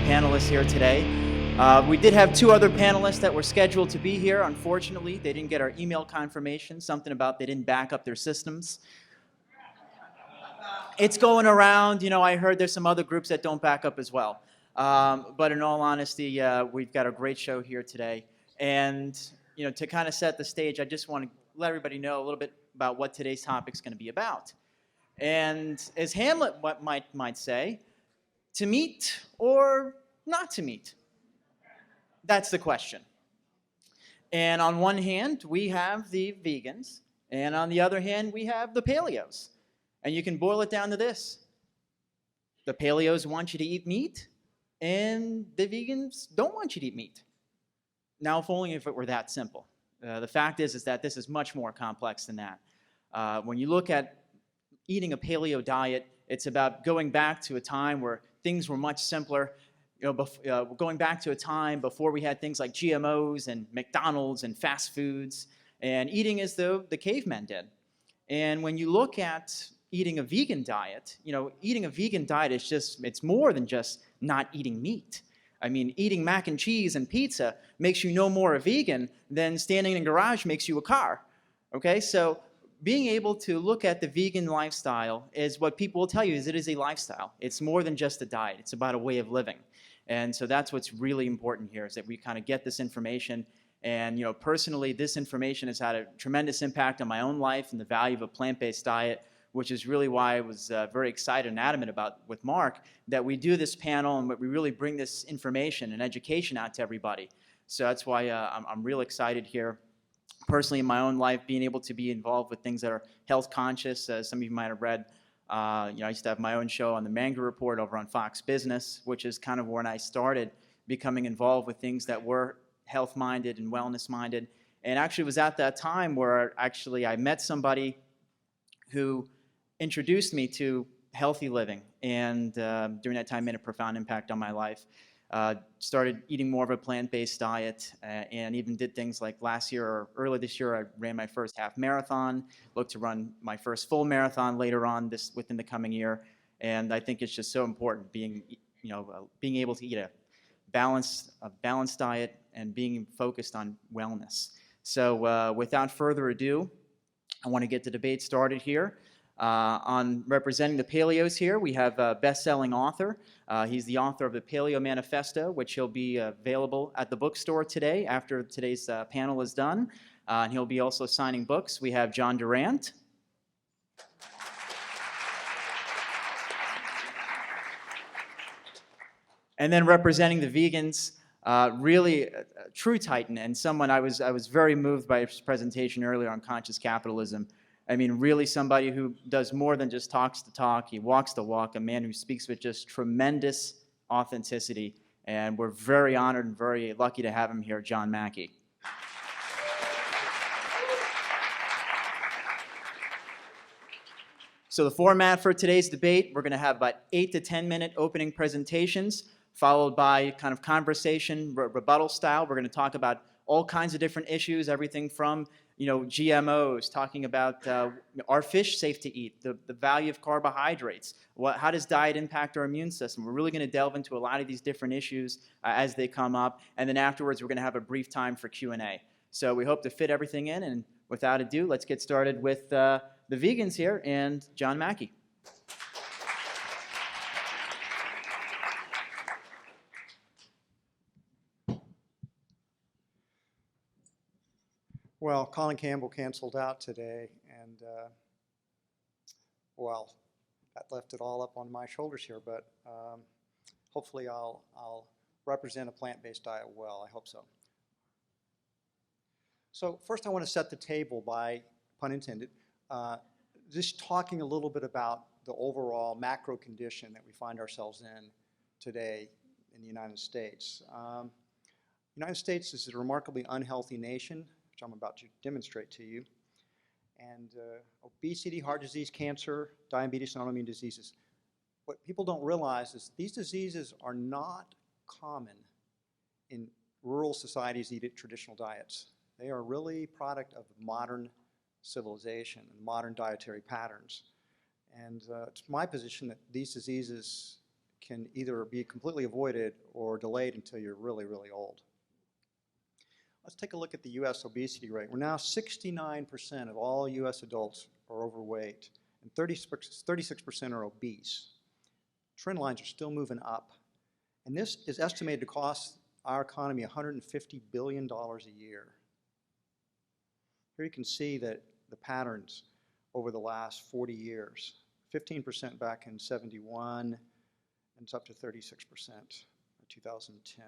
panelists here today. We did have two other panelists that were scheduled to be here. Unfortunately, they didn't get our email confirmation, something about they didn't back up their systems. It's going around. I heard there's some other groups that don't back up as well. But in all honesty, we've got a great show here today. And, to kind of set the stage, I just want to let everybody know a little bit about what today's topic is going to be about. And as Hamlet might say, to meet or not to meet? That's the question. And on one hand, we have the vegans, and on the other hand, we have the paleos. And you can boil it down to this. The paleos want you to eat meat, and the vegans don't want you to eat meat. Now, if only if it were that simple. The fact is that this is much more complex than that. When you look at eating a paleo diet, it's about going back to a time where things were much simpler. Going back to a time before we had things like GMOs and McDonald's and fast foods, and eating as though the cavemen did. And when you look at eating a vegan diet, eating a vegan diet it's more than just not eating meat. I mean, eating mac and cheese and pizza makes you no more a vegan than standing in a garage makes you a car. Okay, so being able to look at the vegan lifestyle is what people will tell you is it is a lifestyle. It's more than just a diet. It's about a way of living. And so that's what's really important here is that we kind of get this information. And personally, this information has had a tremendous impact on my own life and the value of a plant-based diet, which is really why I was very excited and adamant about with Mark that we do this panel and we really bring this information and education out to everybody. So that's why I'm real excited here. Personally, in my own life, being able to be involved with things that are health conscious, as some of you might have read, I used to have my own show on the Mangru Report over on Fox Business, which is kind of when I started becoming involved with things that were health-minded and wellness-minded. And actually it was at that time where I met somebody who introduced me to healthy living, and during that time made a profound impact on my life. Started eating more of a plant-based diet and even did things like last year or early this year, I ran my first half marathon, looked to run my first full marathon later on within the coming year. And I think it's just so important being able to eat a balanced diet and being focused on wellness. So without further ado, I want to get the debate started here. On representing the paleos here, we have a best-selling author. He's the author of the Paleo Manifesto, which will be available at the bookstore today after today's panel is done. And he'll be also signing books. We have John Durant. And then representing the vegans, really a true titan and someone I was very moved by his presentation earlier on conscious capitalism. I mean, really somebody who does more than just talks the talk. He walks the walk, a man who speaks with just tremendous authenticity. And we're very honored and very lucky to have him here, John Mackey. So the format for today's debate, we're going to have about 8 to 10-minute opening presentations, followed by kind of conversation, rebuttal style. We're going to talk about all kinds of different issues, everything from GMOs, talking about are fish safe to eat, the value of carbohydrates, how does diet impact our immune system. We're really going to delve into a lot of these different issues as they come up, and then afterwards we're going to have a brief time for Q&A. So we hope to fit everything in, and without ado, let's get started with the vegans here and John Mackey. Well, Colin Campbell canceled out today, and well, that left it all up on my shoulders here, but hopefully I'll represent a plant-based diet well. I hope so. So first I want to set the table by, pun intended, just talking a little bit about the overall macro condition that we find ourselves in today in the United States. The United States is a remarkably unhealthy nation, which I'm about to demonstrate to you. And obesity, heart disease, cancer, diabetes, and autoimmune diseases. What people don't realize is these diseases are not common in rural societies that eat traditional diets. They are really a product of modern civilization and modern dietary patterns. And it's my position that these diseases can either be completely avoided or delayed until you're really, really old. Let's take a look at the U.S. obesity rate. We're now 69% of all U.S. adults are overweight, and 36% are obese. Trend lines are still moving up, and this is estimated to cost our economy $150 billion a year. Here you can see that the patterns over the last 40 years, 15% back in '71, and it's up to 36% in 2010.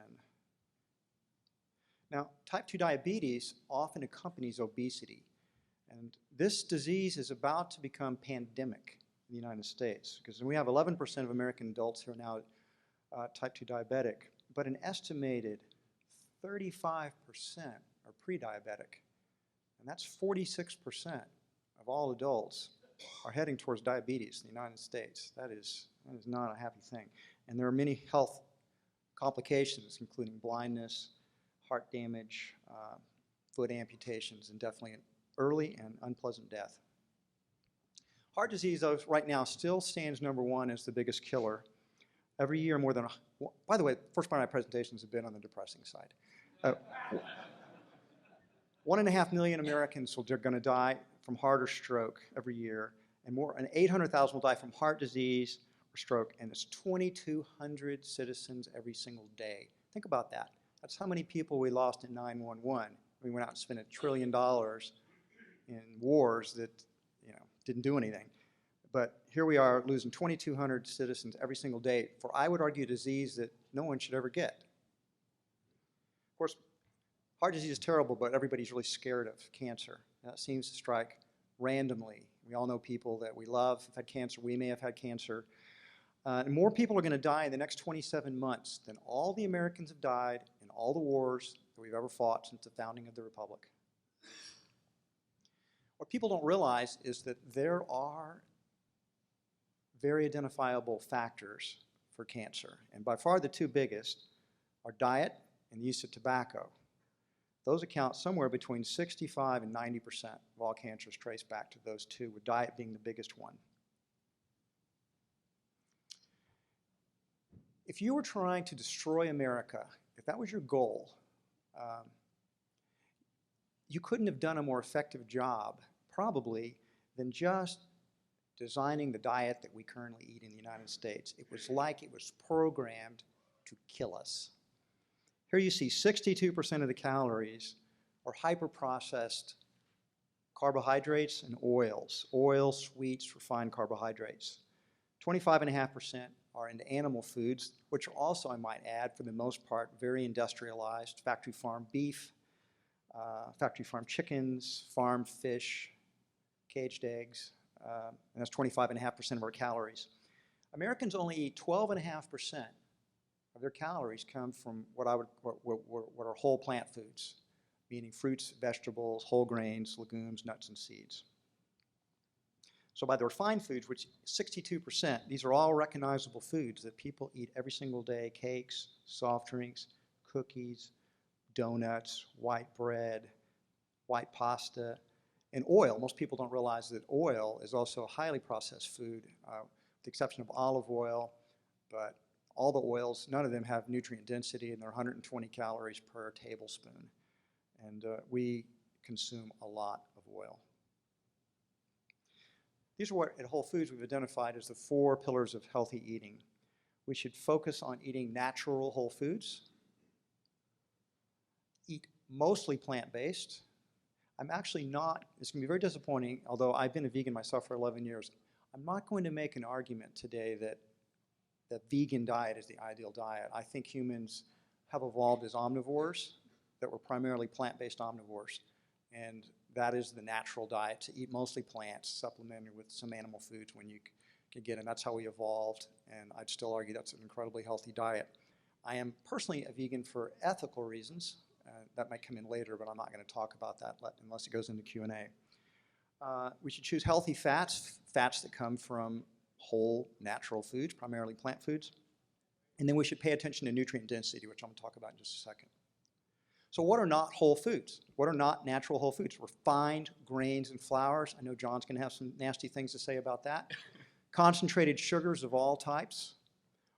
Now, type 2 diabetes often accompanies obesity, and this disease is about to become pandemic in the United States, because we have 11% of American adults who are now type 2 diabetic, but an estimated 35% are pre-diabetic, and that's 46% of all adults are heading towards diabetes in the United States. That is not a happy thing. And there are many health complications, including blindness, heart damage, foot amputations, and definitely an early and unpleasant death. Heart disease, though, right now still stands number one as the biggest killer. Every year, more than, by the way, the first part of my presentations have been on the depressing side. 1.5 million Americans are going to die from heart or stroke every year, and 800,000 will die from heart disease or stroke, and it's 2,200 citizens every single day. Think about that. That's how many people we lost in 9/11. We went out and spent $1 trillion in wars that didn't do anything. But here we are losing 2,200 citizens every single day for, I would argue, a disease that no one should ever get. Of course, heart disease is terrible, but everybody's really scared of cancer. That seems to strike randomly. We all know people that we love have had cancer. We may have had cancer. And more people are going to die in the next 27 months than all the Americans have died in all the wars that we've ever fought since the founding of the Republic. What people don't realize is that there are very identifiable factors for cancer. And by far the two biggest are diet and the use of tobacco. Those account somewhere between 65 and 90% of all cancers traced back to those two, with diet being the biggest one. If you were trying to destroy America, if that was your goal, you couldn't have done a more effective job, probably, than just designing the diet that we currently eat in the United States. It was like it was programmed to kill us. Here you see 62% of the calories are hyper-processed carbohydrates and oils. Oils, sweets, refined carbohydrates. 25.5% are into animal foods, which are also, I might add, for the most part, very industrialized, factory farm beef, factory farm chickens, farm fish, caged eggs, and that's 25.5% of our calories. Americans only eat 12.5% of their calories come from what are whole plant foods, meaning fruits, vegetables, whole grains, legumes, nuts, and seeds. So by the refined foods, which 62%, these are all recognizable foods that people eat every single day: cakes, soft drinks, cookies, donuts, white bread, white pasta, and oil. Most people don't realize that oil is also a highly processed food, with the exception of olive oil, but all the oils, none of them have nutrient density, and they're 120 calories per tablespoon. And we consume a lot of oil. These are what, at Whole Foods, we've identified as the 4 pillars of healthy eating. We should focus on eating natural whole foods, eat mostly plant-based. I'm actually not, it's going to be very disappointing, although I've been a vegan myself for 11 years, I'm not going to make an argument today that the vegan diet is the ideal diet. I think humans have evolved as omnivores, that were primarily plant-based omnivores. And that is the natural diet, to eat mostly plants, supplemented with some animal foods when you can get them. That's how we evolved, and I'd still argue that's an incredibly healthy diet. I am personally a vegan for ethical reasons. That might come in later, but I'm not going to talk about that unless it goes into Q&A. We should choose healthy fats that come from whole natural foods, primarily plant foods. And then we should pay attention to nutrient density, which I'm going to talk about in just a second. So what are not whole foods? What are not natural whole foods? Refined grains and flours. I know John's going to have some nasty things to say about that. Concentrated sugars of all types.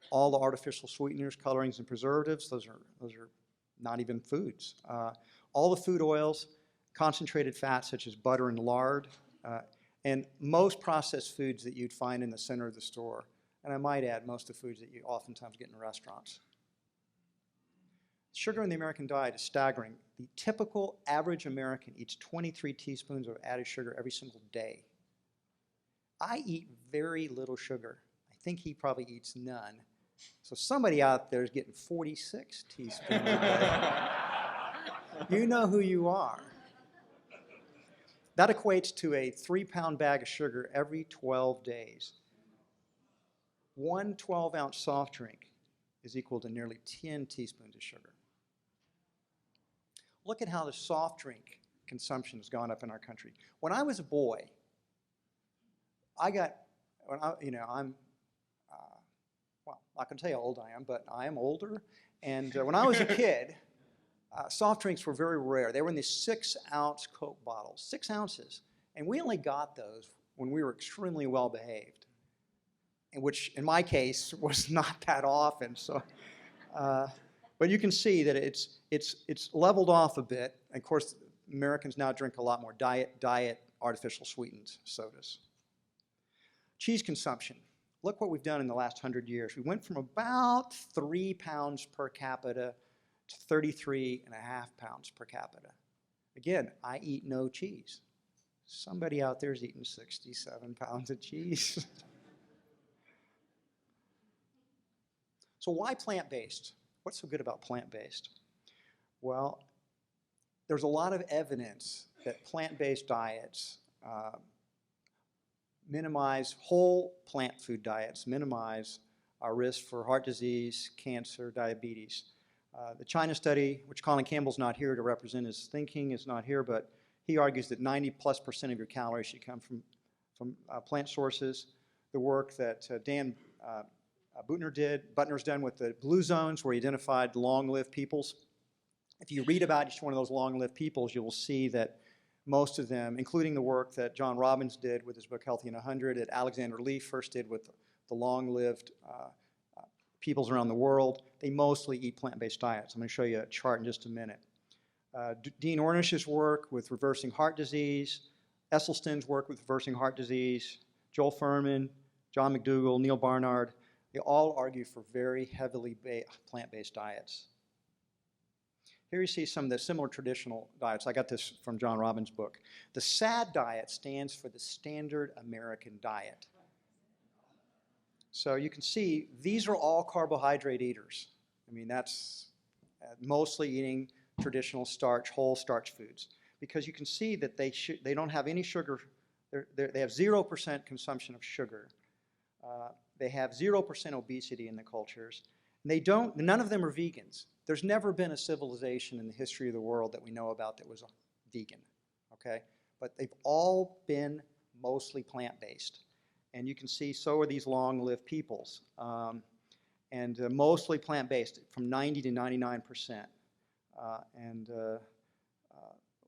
all the artificial sweeteners, colorings, and preservatives, those are not even foods. All the food oils, concentrated fats such as butter and lard, and most processed foods that you'd find in the center of the store. And I might add, most of the foods that you oftentimes get in restaurants. Sugar in the American diet is staggering. The typical average American eats 23 teaspoons of added sugar every single day. I eat very little sugar. I think he probably eats none. So somebody out there is getting 46 teaspoons a day. You know who you are. That equates to a 3-pound bag of sugar every 12 days. One 12-ounce soft drink is equal to nearly 10 teaspoons of sugar. Look at how the soft drink consumption has gone up in our country. When I was a boy, I'm not going to tell you how old I am, but I am older. And when I was a kid, soft drinks were very rare. They were in these 6-ounce Coke bottles, 6 ounces. And we only got those when we were extremely well behaved, which in my case was not that often. So, but you can see that it's leveled off a bit. And of course, Americans now drink a lot more diet artificial sweetened sodas. Cheese consumption. Look what we've done in the last 100 years. We went from about 3 pounds per capita to 33.5 pounds per capita. Again, I eat no cheese. Somebody out there is eating 67 pounds of cheese. So why plant-based? What's so good about plant-based? Well, there's a lot of evidence that plant-based diets whole plant food diets minimize our risk for heart disease, cancer, diabetes. The China study, which Colin Campbell's not here to represent his thinking, is not here, but he argues that 90+% of your calories should come from plant sources. The work that Dan Buttner's done with the blue zones, where he identified long-lived peoples. If you read about each one of those long-lived peoples, you will see that most of them, including the work that John Robbins did with his book Healthy in 100, that Alexander Lee first did with the long-lived peoples around the world, they mostly eat plant-based diets. I'm going to show you a chart in just a minute. Dean Ornish's work with reversing heart disease, Esselstyn's work with reversing heart disease, Joel Fuhrman, John McDougall, Neil Barnard, they all argue for very heavily plant-based diets. Here you see some of the similar traditional diets. I got this from John Robbins' book. The SAD diet stands for the Standard American Diet. So you can see these are all carbohydrate eaters. I mean, that's mostly eating traditional starch, whole starch foods, because you can see that they don't have any sugar. They have 0% consumption of sugar. They have 0% obesity in the cultures. And none of them are vegans. There's never been a civilization in the history of the world that we know about that was vegan, okay? But they've all been mostly plant-based. And you can see so are these long-lived peoples. And mostly plant-based, from 90 to 99%. And a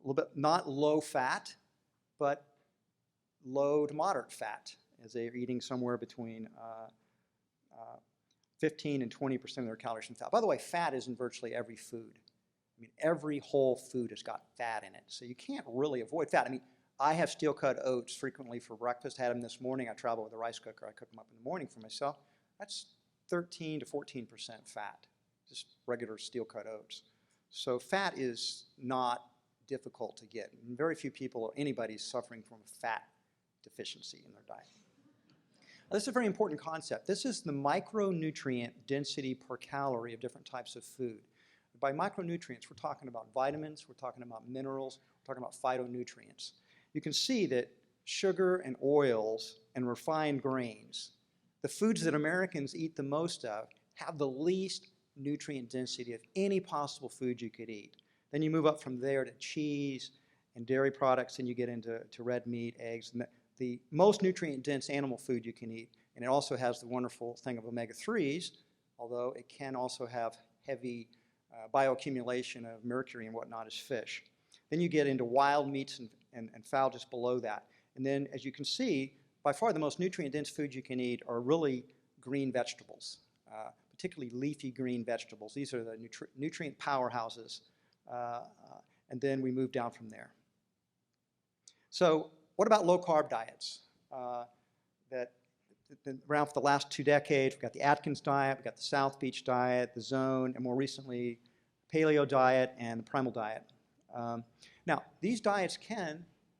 little bit, not low fat, but low to moderate fat, as they're eating somewhere between 15 and 20% of their calories from fat. By the way, fat is in virtually every food. I mean, every whole food has got fat in it, so you can't really avoid fat. I mean, I have steel-cut oats frequently for breakfast. Had them this morning. I travel with a rice cooker. I cook them up in the morning for myself. That's 13 to 14% fat, just regular steel-cut oats. So fat is not difficult to get. And very few people or anybody is suffering from fat deficiency in their diet. This is a very important concept. This is the micronutrient density per calorie of different types of food. By micronutrients, we're talking about vitamins, we're talking about minerals, we're talking about phytonutrients. You can see that sugar and oils and refined grains, the foods that Americans eat the most of, have the least nutrient density of any possible food you could eat. Then you move up from there to cheese and dairy products, and you get into red meat, eggs, and the most nutrient-dense animal food you can eat. And it also has the wonderful thing of omega-3s, although it can also have heavy bioaccumulation of mercury and whatnot as fish. Then you get into wild meats and fowl just below that. And then, as you can see, by far the most nutrient-dense food you can eat are really green vegetables. particularly leafy green vegetables. These are the nutrient powerhouses. And then we move down from there. So what about low-carb diets? That been around for the last 2 decades. We've got the Atkins diet, we've got the South Beach diet, the Zone, and more recently, Paleo diet and the Primal diet. Now, these diets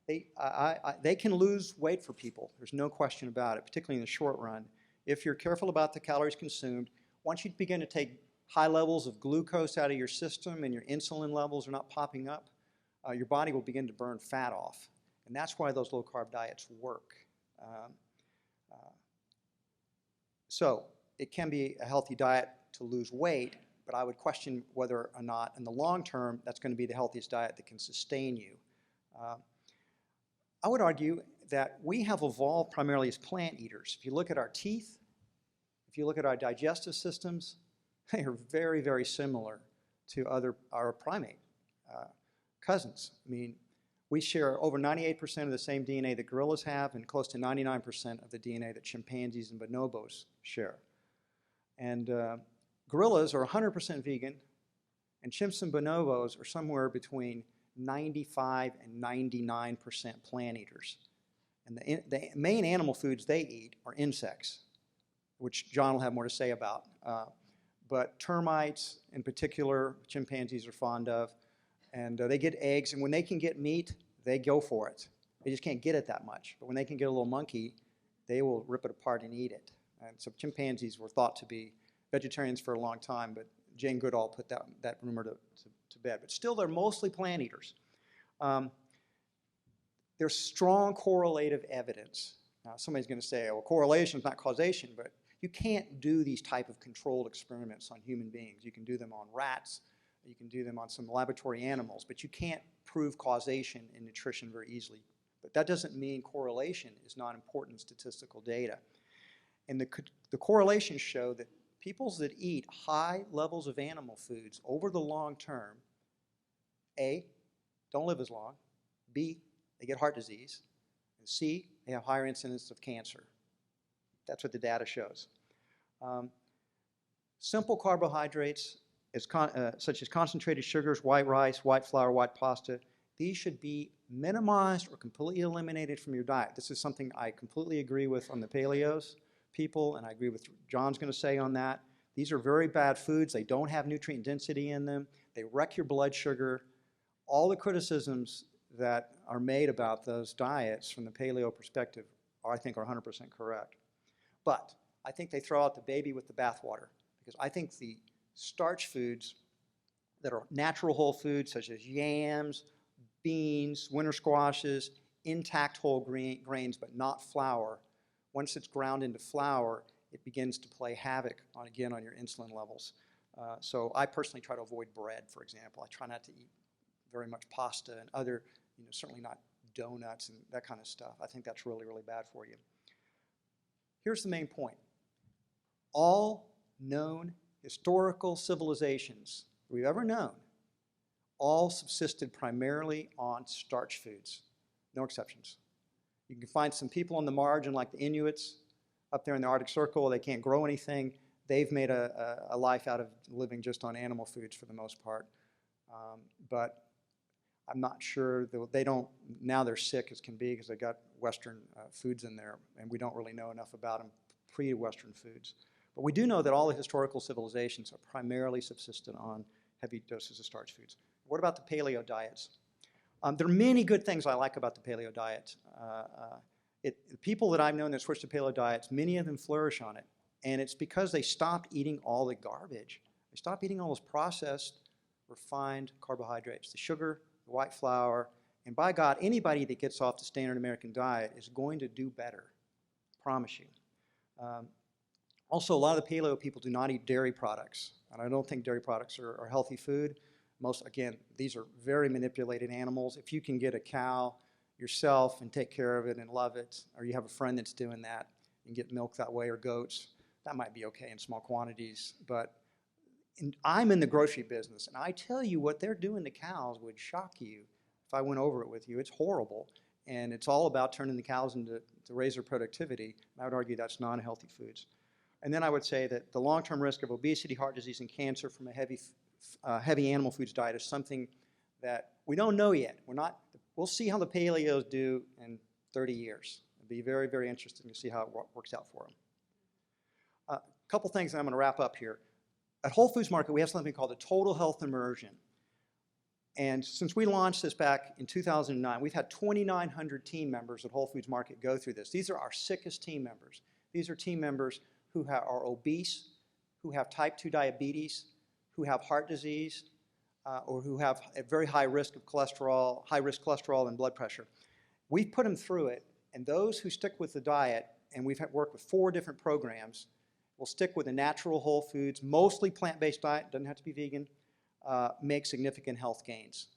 they can lose weight for people. There's no question about it, particularly in the short run. If you're careful about the calories consumed, once you begin to take high levels of glucose out of your system and your insulin levels are not popping up, your body will begin to burn fat off. And that's why those low-carb diets work. So it can be a healthy diet to lose weight, but I would question whether or not in the long term that's going to be the healthiest diet that can sustain you. I would argue that we have evolved primarily as plant eaters. If you look at our teeth, if you look at our digestive systems, they are very, very similar to our primate cousins. I mean, we share over 98% of the same DNA that gorillas have and close to 99% of the DNA that chimpanzees and bonobos share. And gorillas are 100% vegan, and chimps and bonobos are somewhere between 95 and 99% plant eaters. And the main animal foods they eat are insects, which John will have more to say about. But termites, in particular, chimpanzees are fond of. And they get eggs, and when they can get meat, they go for it. They just can't get it that much. But when they can get a little monkey, they will rip it apart and eat it. And so chimpanzees were thought to be vegetarians for a long time, but Jane Goodall put that rumor to bed. But still, they're mostly plant eaters. There's strong correlative evidence. Now, somebody's going to say, well, correlation is not causation, but you can't do these type of controlled experiments on human beings. You can do them on rats. You can do them on some laboratory animals, but you can't prove causation in nutrition very easily. But that doesn't mean correlation is not important statistical data. And the correlations show that people that eat high levels of animal foods over the long term, A, don't live as long, B, they get heart disease, and C, they have higher incidence of cancer. That's what the data shows. Simple carbohydrates, such as concentrated sugars, white rice, white flour, white pasta, these should be minimized or completely eliminated from your diet. This is something I completely agree with on the paleos people, and I agree with John's going to say on that. These are very bad foods. They don't have nutrient density in them. They wreck your blood sugar. All the criticisms that are made about those diets from the paleo perspective I think are 100% correct. But I think they throw out the baby with the bathwater, because I think the starch foods that are natural whole foods, such as yams, beans, winter squashes, intact whole grains, but not flour, once it's ground into flour, it begins to play havoc, again, on your insulin levels. So I personally try to avoid bread, for example. I try not to eat very much pasta and other, certainly not donuts and that kind of stuff. I think that's really, really bad for you. Here's the main point. All known historical civilizations we've ever known all subsisted primarily on starch foods, no exceptions. You can find some people on the margin like the Inuits up there in the Arctic Circle. They can't grow anything. They've made a life out of living just on animal foods for the most part. But I'm not sure, they don't, now they're sick as can be because they got Western foods in there, and we don't really know enough about them pre-Western foods. But we do know that all the historical civilizations are primarily subsistent on heavy doses of starch foods. What about the paleo diets? There are many good things I like about the paleo diet. The people that I've known that switched to paleo diets, many of them flourish on it. And it's because they stopped eating all the garbage. They stopped eating all those processed, refined carbohydrates, the sugar, the white flour. And by God, anybody that gets off the standard American diet is going to do better. I promise you. Also, a lot of the paleo people do not eat dairy products. And I don't think dairy products are healthy food. Again, these are very manipulated animals. If you can get a cow yourself and take care of it and love it, or you have a friend that's doing that and get milk that way, or goats, that might be okay in small quantities. But I'm in the grocery business, and I tell you what they're doing to cows would shock you if I went over it with you. It's horrible, and it's all about turning the cows to raise their productivity. I would argue that's non-healthy foods. And then I would say that the long-term risk of obesity, heart disease, and cancer from a heavy animal foods diet is something that we don't know yet. We'll see how the paleos do in 30 years. It'll be very, very interesting to see how it works out for them. A couple things, and I'm going to wrap up here. At Whole Foods Market, we have something called the Total Health Immersion. And since we launched this back in 2009, we've had 2,900 team members at Whole Foods Market go through this. These are our sickest team members. These are team members who are obese, who have type 2 diabetes, who have heart disease, or who have a very high risk of cholesterol, high-risk cholesterol and blood pressure. We've put them through it, and those who stick with the diet, and we've worked with 4 different programs, will stick with a natural whole foods, mostly plant-based diet, doesn't have to be vegan, make significant health gains.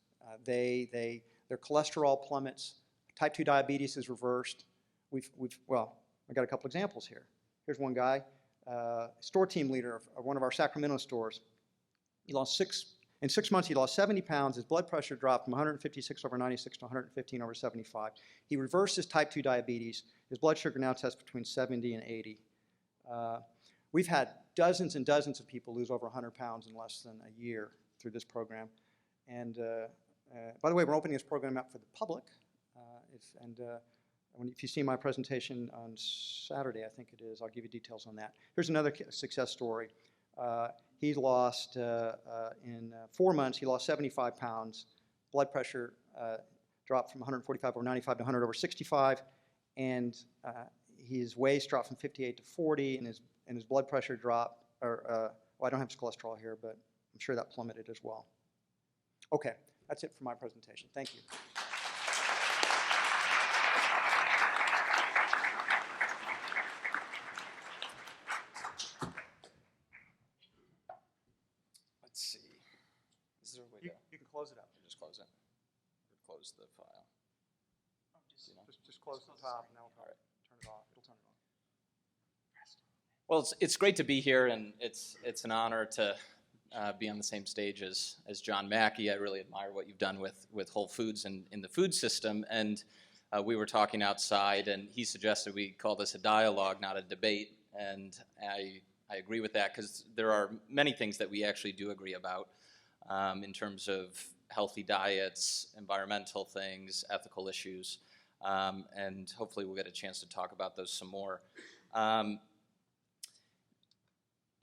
Their cholesterol plummets, type 2 diabetes is reversed. Well, I got a couple examples here. Here's one guy, store team leader of one of our Sacramento stores. In 6 months, he lost 70 pounds. His blood pressure dropped from 156/96 to 115/75. He reversed his type 2 diabetes. His blood sugar now tests between 70 and 80. We've had dozens and dozens of people lose over 100 pounds in less than a year through this program. And by the way, we're opening this program up for the public. If you see my presentation on Saturday, I think it is, I'll give you details on that. Here's another success story. He lost, in 4 months, he lost 75 pounds. Blood pressure dropped from 145/95 to 100/65. And his waist dropped from 58 to 40, and his blood pressure dropped, well, I don't have his cholesterol here, but I'm sure that plummeted as well. Okay, that's it for my presentation. Thank you. Let's see. Is there a way to? You can close it up. Just close it. Or close the file. Just close the top, and now we'll turn it off. It'll turn it on. Well, it's great to be here, and it's an honor to be on the same stage as John Mackey. I really admire what you've done with Whole Foods and in the food system. And we were talking outside, and he suggested we call this a dialogue, not a debate. And I agree with that, because there are many things that we actually do agree about in terms of healthy diets, environmental things, ethical issues. And hopefully we'll get a chance to talk about those some more.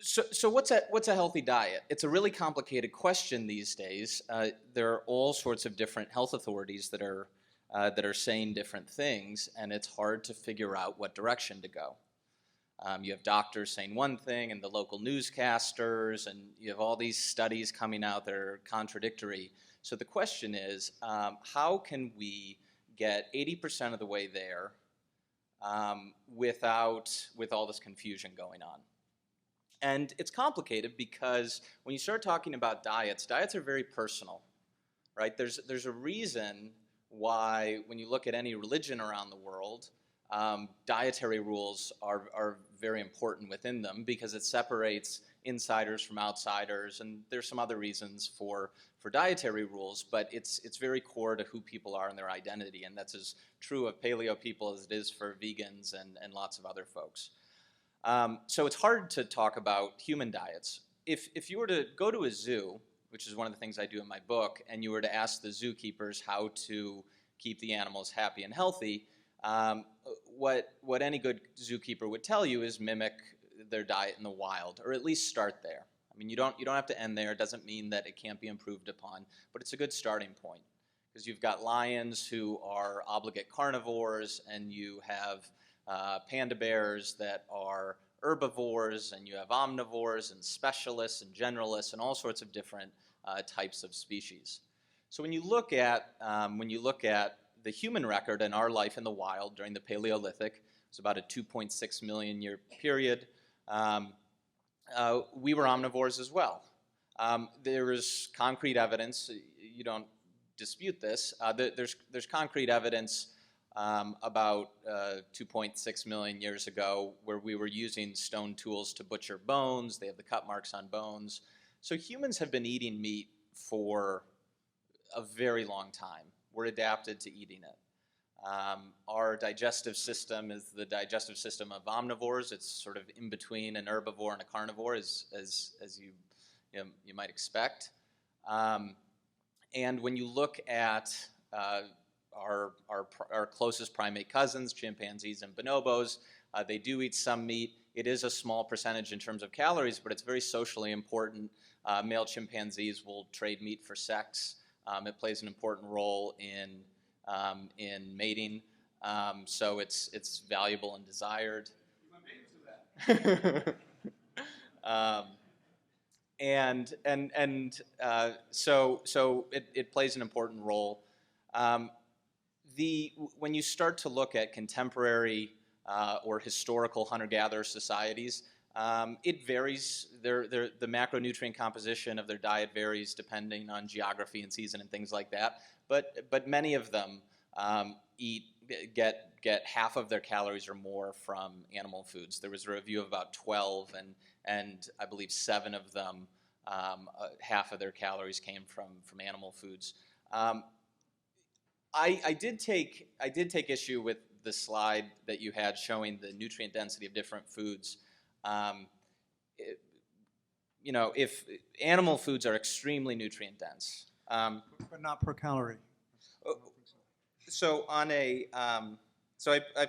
So what's a healthy diet? It's a really complicated question these days. There are all sorts of different health authorities that are saying different things, and it's hard to figure out what direction to go. You have doctors saying one thing, and the local newscasters, and you have all these studies coming out that are contradictory. So the question is, how can we get 80% of the way there with all this confusion going on? And it's complicated because when you start talking about diets are very personal, right? There's a reason why when you look at any religion around the world, dietary rules are very important within them, because it separates insiders from outsiders, and there's some other reasons for dietary rules, but it's very core to who people are and their identity, and that's as true of paleo people as it is for vegans and lots of other folks. So it's hard to talk about human diets. If you were to go to a zoo, which is one of the things I do in my book, and you were to ask the zookeepers how to keep the animals happy and healthy, what any good zookeeper would tell you is mimic their diet in the wild, or at least start there. I mean, you don't have to end there. It doesn't mean that it can't be improved upon, but it's a good starting point, because you've got lions who are obligate carnivores, and you have panda bears that are herbivores, and you have omnivores and specialists and generalists and all sorts of different types of species. So when you look at the human record and our life in the wild during the Paleolithic, it's about a 2.6 million year period. We were omnivores as well. There is concrete evidence. You don't dispute this. There's concrete evidence about 2.6 million years ago where we were using stone tools to butcher bones. They have the cut marks on bones. So humans have been eating meat for a very long time. We're adapted to eating it. Our digestive system is the digestive system of omnivores. It's sort of in between an herbivore and a carnivore, as you might expect. And when you look at our closest primate cousins, chimpanzees and bonobos, they do eat some meat. It is a small percentage in terms of calories, but it's very socially important. Male chimpanzees will trade meat for sex. It plays an important role in mating, so it's valuable and desired. So it plays an important role. When you start to look at contemporary or historical hunter-gatherer societies, it varies. The macronutrient composition of their diet varies depending on geography and season and things like that. But many of them get half of their calories or more from animal foods. There was a review of about 12, and I believe 7 of them, half of their calories came from animal foods. I did take issue with the slide that you had showing the nutrient density of different foods. If animal foods are extremely nutrient dense, But not per calorie. so I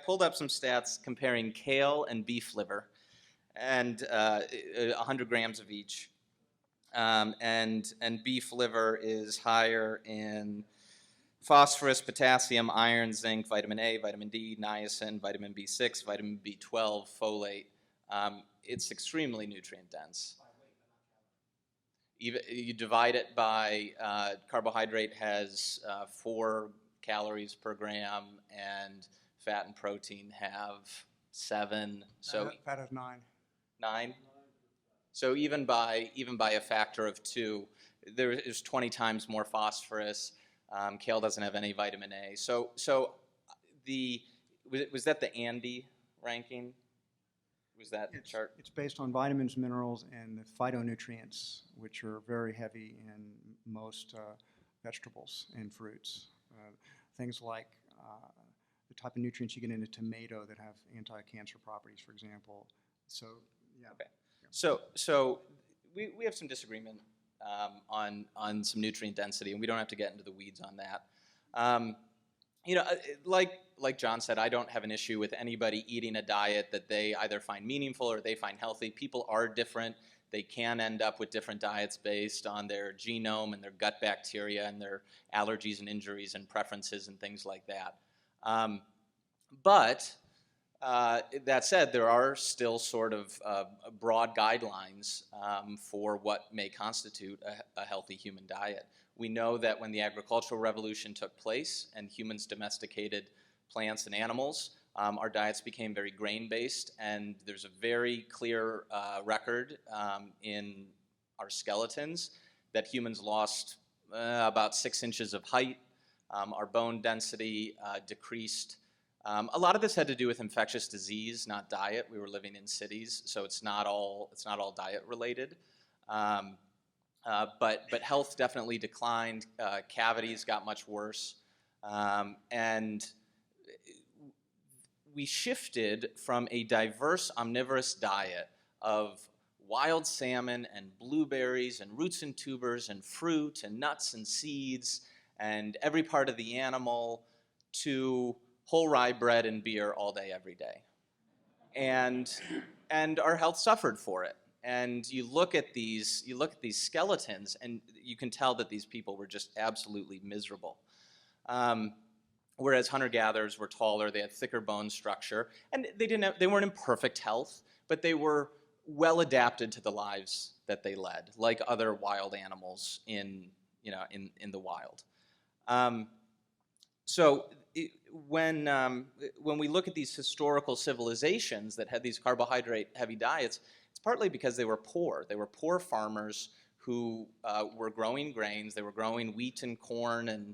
pulled up some stats comparing kale and beef liver, and 100 grams of each. And beef liver is higher in phosphorus, potassium, iron, zinc, vitamin A, vitamin D, niacin, vitamin B6, vitamin B12, folate. It's extremely nutrient dense. You divide it by carbohydrate has 4 calories per gram, and fat and protein have 7. So Fat has 9. 9. So even by a factor of 2, there is 20 times more phosphorus. Kale doesn't have any vitamin A. So was that the Andy ranking? Was that the chart? It's based on vitamins, minerals, and the phytonutrients, which are very heavy in most vegetables and fruits. Things like the type of nutrients you get in a tomato that have anti-cancer properties, for example. So, yeah. Okay. So we have some disagreement on some nutrient density, and we don't have to get into the weeds on that. Like John said, I don't have an issue with anybody eating a diet that they either find meaningful or they find healthy. People are different. They can end up with different diets based on their genome and their gut bacteria and their allergies and injuries and preferences and things like that. But that said, there are still sort of broad guidelines for what may constitute a healthy human diet. We know that when the agricultural revolution took place and humans domesticated plants and animals, our diets became very grain-based, and there's a very clear record in our skeletons that humans lost about 6 inches of height. Our bone density decreased. A lot of this had to do with infectious disease, not diet. We were living in cities, so it's not all diet related. But health definitely declined. Cavities got much worse, and we shifted from a diverse omnivorous diet of wild salmon and blueberries and roots and tubers and fruit and nuts and seeds and every part of the animal to whole rye bread and beer all day, every day. And our health suffered for it. And you look at these skeletons, and you can tell that these people were just absolutely miserable. Whereas hunter-gatherers were taller, they had thicker bone structure, and they weren't in perfect health, but they were well adapted to the lives that they led, like other wild animals in the wild. When we look at these historical civilizations that had these carbohydrate-heavy diets, it's partly because they were poor. They were poor farmers who were growing grains. They were growing wheat and corn and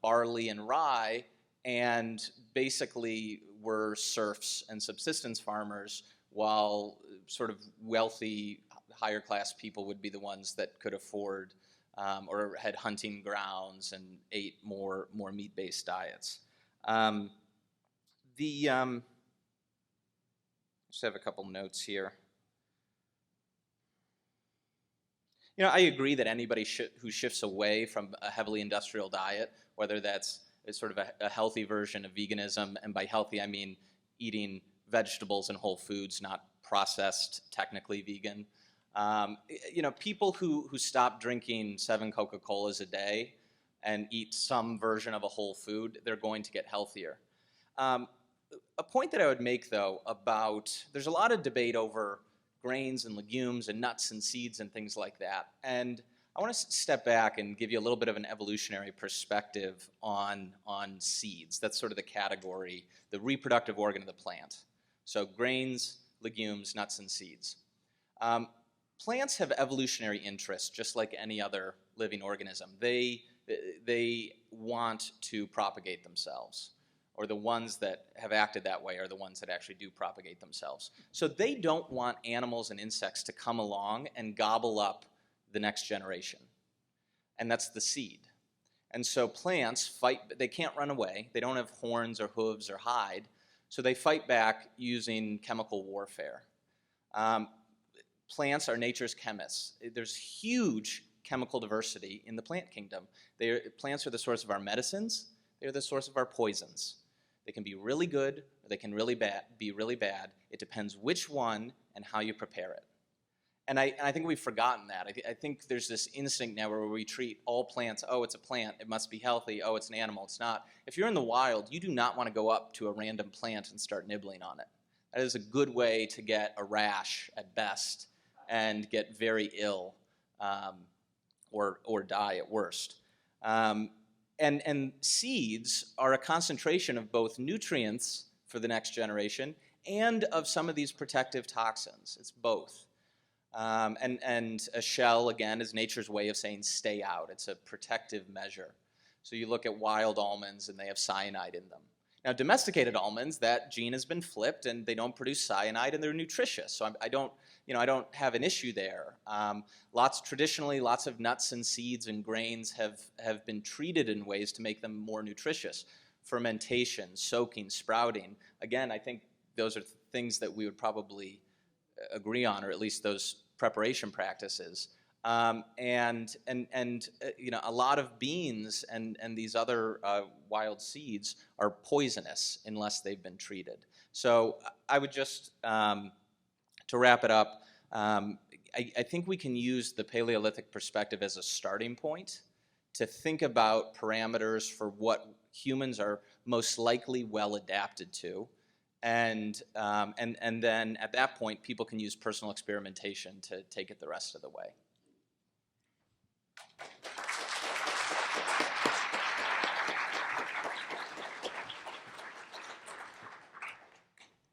barley and rye, and basically were serfs and subsistence farmers, while sort of wealthy, higher class people would be the ones that could afford or had hunting grounds and ate more meat-based diets. Um, just have a couple notes here. You know, I agree that anybody who shifts away from a heavily industrial diet, whether that's sort of a healthy version of veganism, and by healthy I mean eating vegetables and whole foods, not processed, technically vegan. You know, people who stop drinking 7 Coca-Colas a day and eat some version of a whole food, they're going to get healthier. A point that I would make, though, there's a lot of debate over grains and legumes and nuts and seeds and things like that. And I want to step back and give you a little bit of an evolutionary perspective on seeds. That's sort of the category, the reproductive organ of the plant. So grains, legumes, nuts, and seeds. Plants have evolutionary interests just like any other living organism. They want to propagate themselves, or the ones that have acted that way are the ones that actually do propagate themselves. So they don't want animals and insects to come along and gobble up the next generation. And that's the seed. And so plants fight, they can't run away. They don't have horns or hooves or hide. So they fight back using chemical warfare. Plants are nature's chemists. There's huge chemical diversity in the plant kingdom. Plants are the source of our medicines. They're the source of our poisons. They can be really good, or they can be really bad. It depends which one and how you prepare it. And I think we've forgotten that. I think there's this instinct now where we treat all plants, oh, it's a plant, it must be healthy, oh, it's an animal, it's not. If you're in the wild, you do not want to go up to a random plant and start nibbling on it. That is a good way to get a rash at best and get very ill or die at worst. And seeds are a concentration of both nutrients for the next generation and of some of these protective toxins. It's both. And a shell, again, is nature's way of saying stay out. It's a protective measure. So you look at wild almonds and they have cyanide in them. Now, domesticated almonds, that gene has been flipped and they don't produce cyanide and they're nutritious. So I don't have an issue there. Traditionally, lots of nuts and seeds and grains have been treated in ways to make them more nutritious. Fermentation, soaking, sprouting. Again, I think those are things that we would probably agree on, or at least those preparation practices. And a lot of beans and these other wild seeds are poisonous unless they've been treated. So I would just, to wrap it up, I think we can use the Paleolithic perspective as a starting point to think about parameters for what humans are most likely well adapted to. And then at that point, people can use personal experimentation to take it the rest of the way.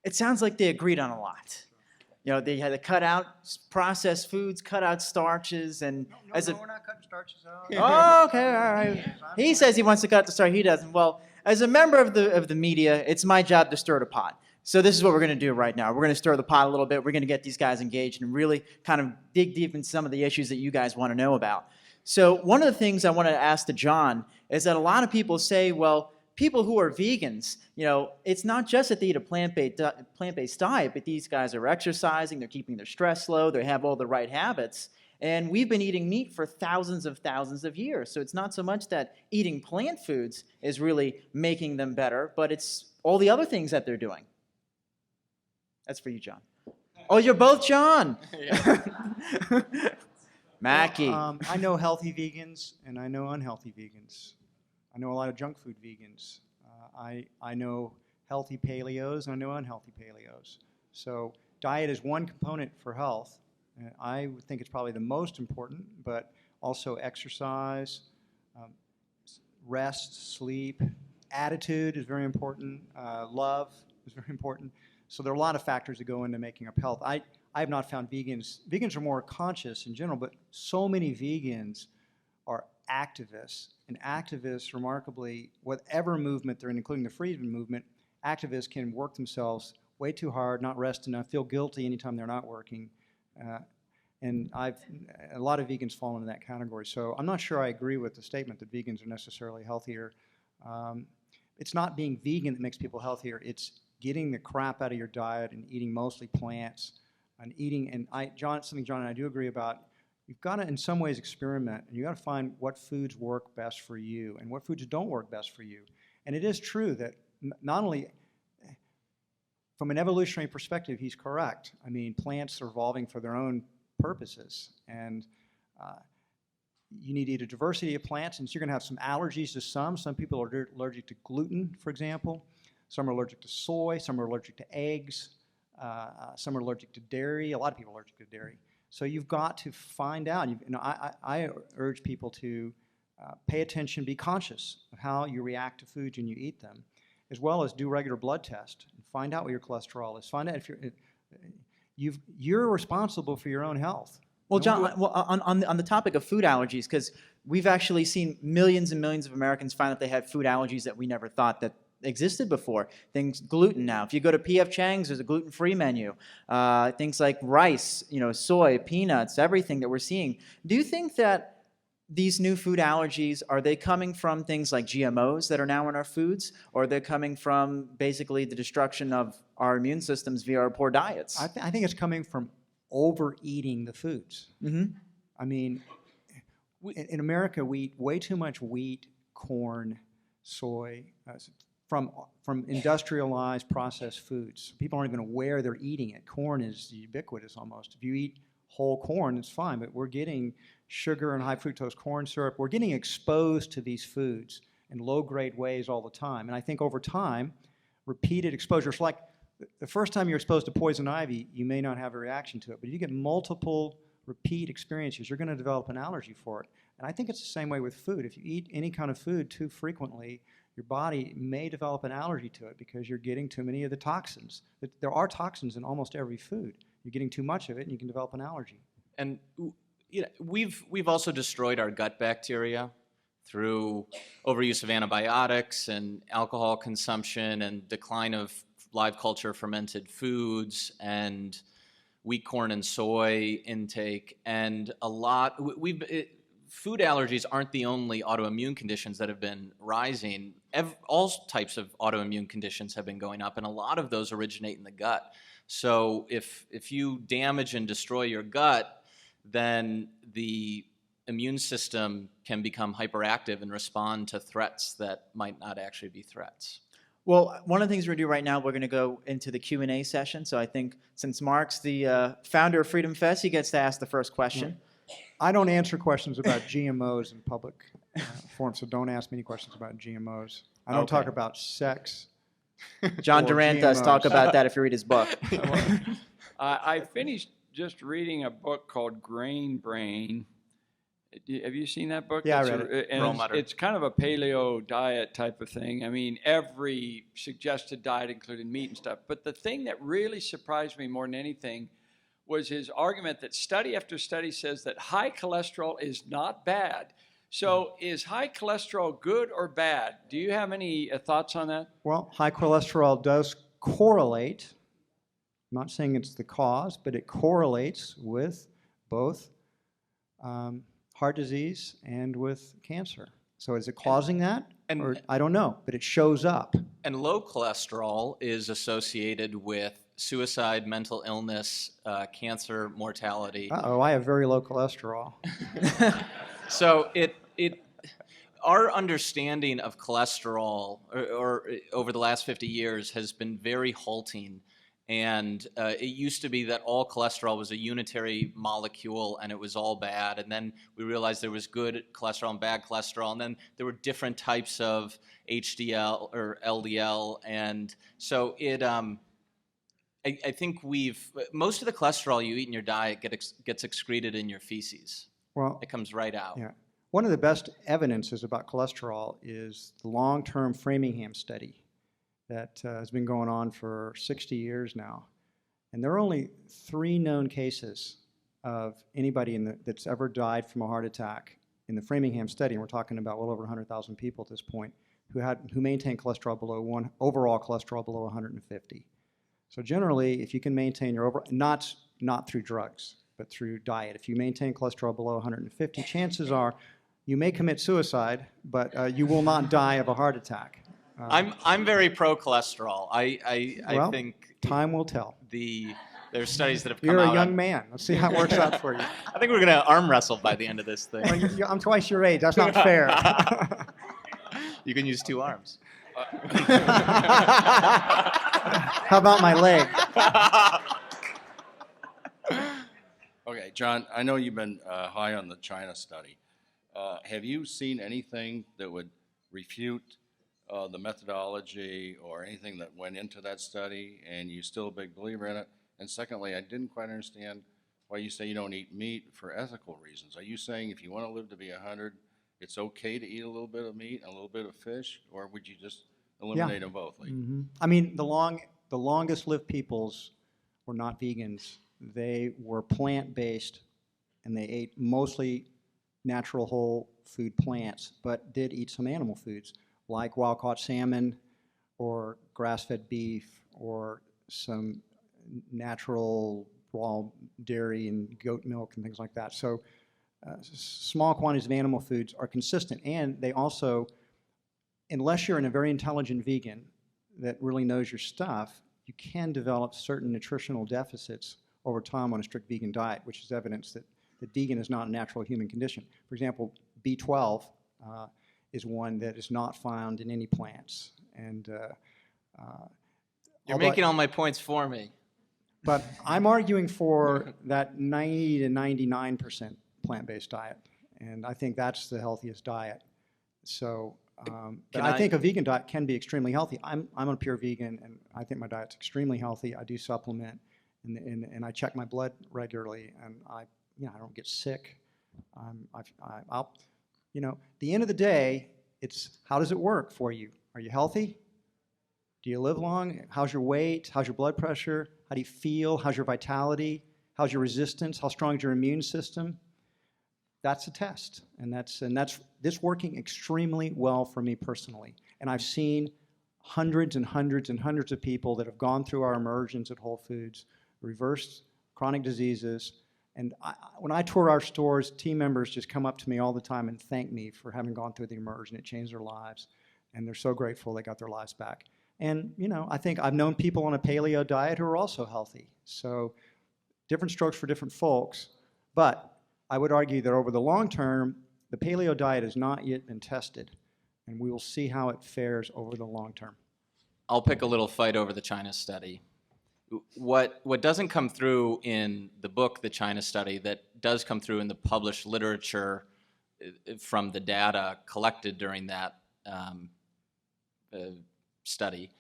It sounds like they agreed on a lot. You know, they had to cut out processed foods, cut out starches, and No, we're not cutting starches out. Oh, okay, all right. He says he wants to cut the starch. He doesn't. Well, as a member of the media, it's my job to stir the pot. So this is what we're going to do right now. We're going to stir the pot a little bit. We're going to get these guys engaged and really kind of dig deep into some of the issues that you guys want to know about. So one of the things I want to ask to John is that a lot of people say, well, people who are vegans, it's not just that they eat a plant-based diet, but these guys are exercising, they're keeping their stress low, they have all the right habits. And we've been eating meat for thousands of years. So it's not so much that eating plant foods is really making them better, but it's all the other things that they're doing. That's for you, John. Oh, you're both John. Mackey. Well, I know healthy vegans and I know unhealthy vegans. I know a lot of junk food vegans. I know healthy paleos and I know unhealthy paleos. So diet is one component for health. And I would think it's probably the most important, but also exercise, rest, sleep, attitude is very important, love is very important. So there are a lot of factors that go into making up health. I have not found vegans are more conscious in general, but so many vegans are activists. And activists, remarkably, whatever movement they're in, including the freedom movement, activists can work themselves way too hard, not rest enough, feel guilty anytime they're not working. And a lot of vegans fall into that category. So I'm not sure I agree with the statement that vegans are necessarily healthier. it's not being vegan that makes people healthier. It's getting the crap out of your diet and eating mostly plants and eating. And something John and I do agree about. You've got to, in some ways, experiment, and you got to find what foods work best for you and what foods don't work best for you. And it is true that not only from an evolutionary perspective, he's correct. I mean, plants are evolving for their own purposes, and you need to eat a diversity of plants, and so you're going to have some allergies to some. Some people are allergic to gluten, for example. Some are allergic to soy. Some are allergic to eggs. Some are allergic to dairy. A lot of people are allergic to dairy. So you've got to find out. I urge people to pay attention, be conscious of how you react to foods when you eat them, as well as do regular blood tests and find out what your cholesterol is. Find out if you're responsible for your own health. Well, John, on the topic of food allergies, because we've actually seen millions and millions of Americans find that they had food allergies that we never thought that existed before. Things, gluten now. If you go to P.F. Chang's, there's a gluten-free menu. Things like rice, soy, peanuts, everything that we're seeing. Do you think that these new food allergies, are they coming from things like GMOs that are now in our foods, or are they coming from basically the destruction of our immune systems via our poor diets? I think it's coming from overeating the foods. Mm-hmm. I mean, in America, we eat way too much wheat, corn, soy, from industrialized processed foods. People aren't even aware they're eating it. Corn is ubiquitous almost. If you eat whole corn, it's fine, but we're getting sugar and high fructose corn syrup. We're getting exposed to these foods in low-grade ways all the time. And I think over time, repeated exposure, it's like the first time you're exposed to poison ivy, you may not have a reaction to it, but if you get multiple repeat experiences, you're going to develop an allergy for it. And I think it's the same way with food. If you eat any kind of food too frequently, your body may develop an allergy to it because you're getting too many of the toxins. There are toxins in almost every food. You're getting too much of it, and you can develop an allergy. And we've also destroyed our gut bacteria through overuse of antibiotics and alcohol consumption and decline of live culture fermented foods and wheat, corn, and soy intake. And food allergies aren't the only autoimmune conditions that have been rising. All types of autoimmune conditions have been going up, and a lot of those originate in the gut. So if you damage and destroy your gut, then the immune system can become hyperactive and respond to threats that might not actually be threats. Well, one of the things we're going to do right now, we're going to go into the Q&A session. So I think since Mark's the founder of Freedom Fest, he gets to ask the first question. I don't answer questions about GMOs in public forums, so don't ask me any questions about GMOs. I don't talk about sex. John or Durant GMOs. does talk about that if you read his book. I finished just reading a book called Grain Brain. Have you seen that book? Yeah, I read it. And it's kind of a paleo diet type of thing. I mean, every suggested diet included meat and stuff. But the thing that really surprised me more than anything was his argument that study after study says that high cholesterol is not bad. So is high cholesterol good or bad? Do you have any thoughts on that? Well, high cholesterol does correlate. I'm not saying it's the cause, but it correlates with both heart disease and with cancer. So is it causing that? Or, I don't know, but it shows up. And low cholesterol is associated with suicide, mental illness, cancer, mortality. Uh-oh, I have very low cholesterol. So our understanding of cholesterol or over the last 50 years has been very halting. And it used to be that all cholesterol was a unitary molecule and it was all bad. And then we realized there was good cholesterol and bad cholesterol. And then there were different types of HDL or LDL. And so I think most of the cholesterol you eat in your diet gets excreted in your feces. Well, it comes right out. Yeah. One of the best evidences about cholesterol is the long-term Framingham study that has been going on for 60 years now. And there are only 3 known cases of anybody that's ever died from a heart attack in the Framingham study, and we're talking about well over 100,000 people at this point, who maintain cholesterol below overall cholesterol below 150. So generally, if you can maintain your overall, not through drugs, but through diet, if you maintain cholesterol below 150, chances are you may commit suicide, but you will not die of a heart attack. I'm very pro cholesterol. I Well, think time will tell. there's studies that have come You're out. a young man. Let's see how it works out for you. I think we're gonna arm wrestle by the end of this thing. Well, I'm twice your age. That's not fair. You can use 2 arms. How about my leg? Okay, John, I know you've been high on the China study. Have you seen anything that would refute the methodology or anything that went into that study, and you still a big believer in it? And secondly, I didn't quite understand why you say you don't eat meat for ethical reasons. Are you saying if you want to live to be 100, it's okay to eat a little bit of meat and a little bit of fish, or would you just eliminate them both? Like, I mean, the longest lived peoples were not vegans. They were plant-based, and they ate mostly natural whole food plants, but did eat some animal foods, like wild-caught salmon or grass-fed beef or some natural raw dairy and goat milk and things like that. So small quantities of animal foods are consistent, and they also, unless you're a very intelligent vegan that really knows your stuff, you can develop certain nutritional deficits over time on a strict vegan diet, which is evidence that vegan is not a natural human condition. For example, B12 is one that is not found in any plants. And You're making all my points for me. But I'm arguing for that 90 to 99% plant-based diet, and I think that's the healthiest diet. So, but I think a vegan diet can be extremely healthy. I'm a pure vegan, and I think my diet's extremely healthy. I do supplement, and I check my blood regularly, and I don't get sick. I'll, the end of the day, it's how does it work for you? Are you healthy? Do you live long? How's your weight? How's your blood pressure? How do you feel? How's your vitality? How's your resistance? How strong is your immune system? That's a test, and that's this working extremely well for me personally. And I've seen hundreds and hundreds and hundreds of people that have gone through our immersions at Whole Foods, reversed chronic diseases. And when I tour our stores, team members just come up to me all the time and thank me for having gone through the immersion. It changed their lives, and they're so grateful they got their lives back. And I think I've known people on a paleo diet who are also healthy. So different strokes for different folks, but I would argue that over the long term, the paleo diet has not yet been tested, and we will see how it fares over the long term. I'll pick a little fight over the China study. What doesn't come through in the book, The China Study, that does come through in the published literature from the data collected during that study,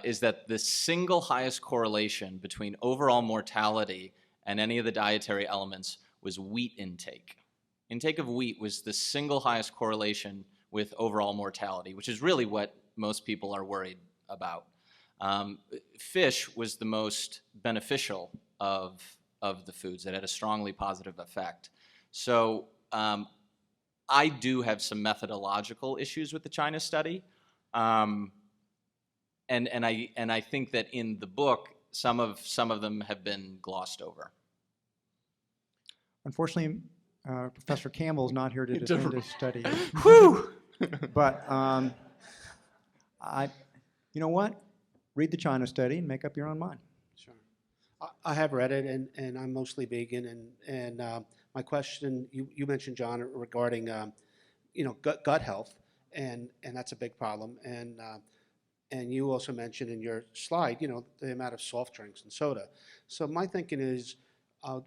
is that the single highest correlation between overall mortality and any of the dietary elements was wheat intake. Intake of wheat was the single highest correlation with overall mortality, which is really what most people are worried about. Fish was the most beneficial of the foods that had a strongly positive effect. So I do have some methodological issues with the China study. And I think that in the book, some of them have been glossed over. Unfortunately, Professor Campbell is not here to defend his study. Whew! But you know what? Read the China study and make up your own mind. Sure. I have read it, and I'm mostly vegan. And my question, you mentioned, John, regarding gut health, and that's a big problem. And you also mentioned in your slide, the amount of soft drinks and soda. So my thinking is,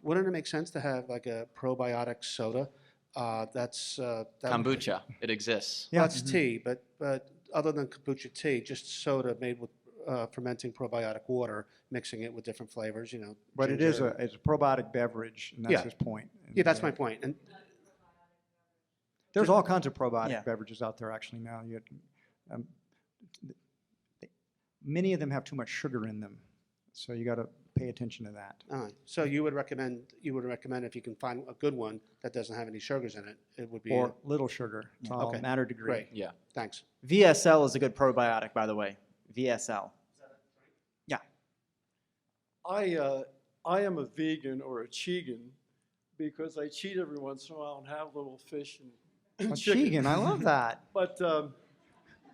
wouldn't it make sense to have like a probiotic soda? Kombucha, it exists. Yeah. That's tea, but other than kombucha tea, just soda made with fermenting probiotic water, mixing it with different flavors. But ginger. it's a probiotic beverage, and that's his point. And, Yeah, that's my point. And there's all kinds of probiotic beverages out there actually now. Many of them have too much sugar in them, so you got to pay attention to that. so you would recommend if you can find a good one that doesn't have any sugars in it, it would be Or little sugar. It's all Okay. a matter of degree. great. Yeah. Thanks. VSL is a good probiotic, by the way. VSL. Yeah. I am a vegan or a chegan because I cheat every once in a while and have little fish and Oh, chicken. Chegan, I love that. But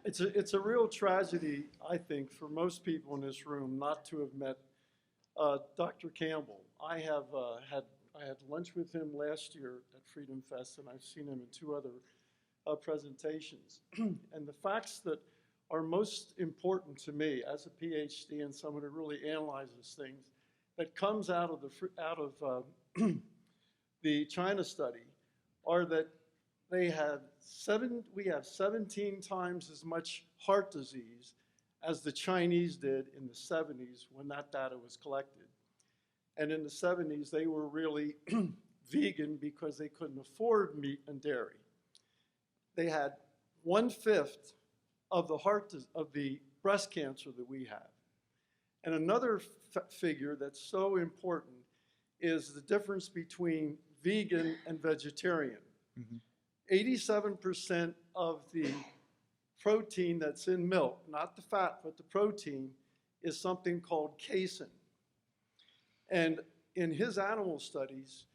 It's a real tragedy, I think, for most people in this room not to have met Dr. Campbell. I had lunch with him last year at Freedom Fest, and I've seen him in 2 other presentations. And the facts that are most important to me as a PhD and someone who really analyzes things that comes out of the China study are that we have 17 times as much heart disease as the Chinese did in the 70s when that data was collected. And in the 70s, they were really vegan because they couldn't afford meat and dairy. They had 1/5 of the breast cancer that we have. And another figure that's so important is the difference between vegan and vegetarian. 87% of the protein that's in milk, not the fat, but the protein, is something called casein. And in his animal studies,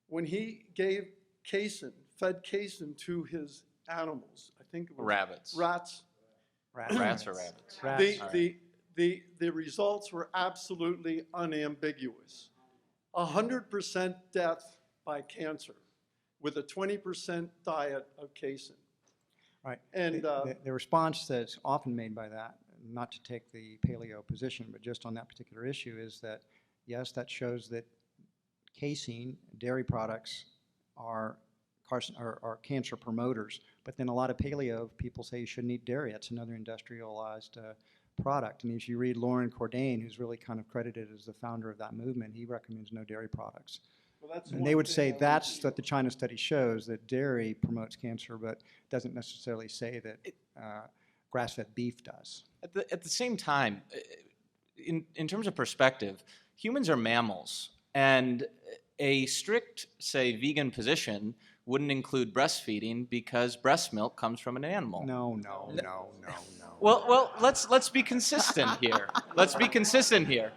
when he gave casein, fed casein to his animals, I think it was Rabbits. rats, Rats or rabbits? the results were absolutely unambiguous. 100% death by cancer with a 20% diet of casein. Right. And the response that's often made by that, not to take the paleo position, but just on that particular issue, is that yes, that shows that casein, dairy products, are cancer promoters. But then a lot of paleo people say you shouldn't eat dairy. That's another industrialized product. And if you read Lauren Cordain, who's really kind of credited as the founder of that movement, he recommends no dairy products. well, And they would say that's what the China study shows, that dairy promotes cancer, but doesn't necessarily say that grass-fed beef does. At the same time, in terms of perspective, humans are mammals, and a strict, say, vegan position wouldn't include breastfeeding because breast milk comes from an animal. No. Well, let's be consistent here. Let's be consistent here.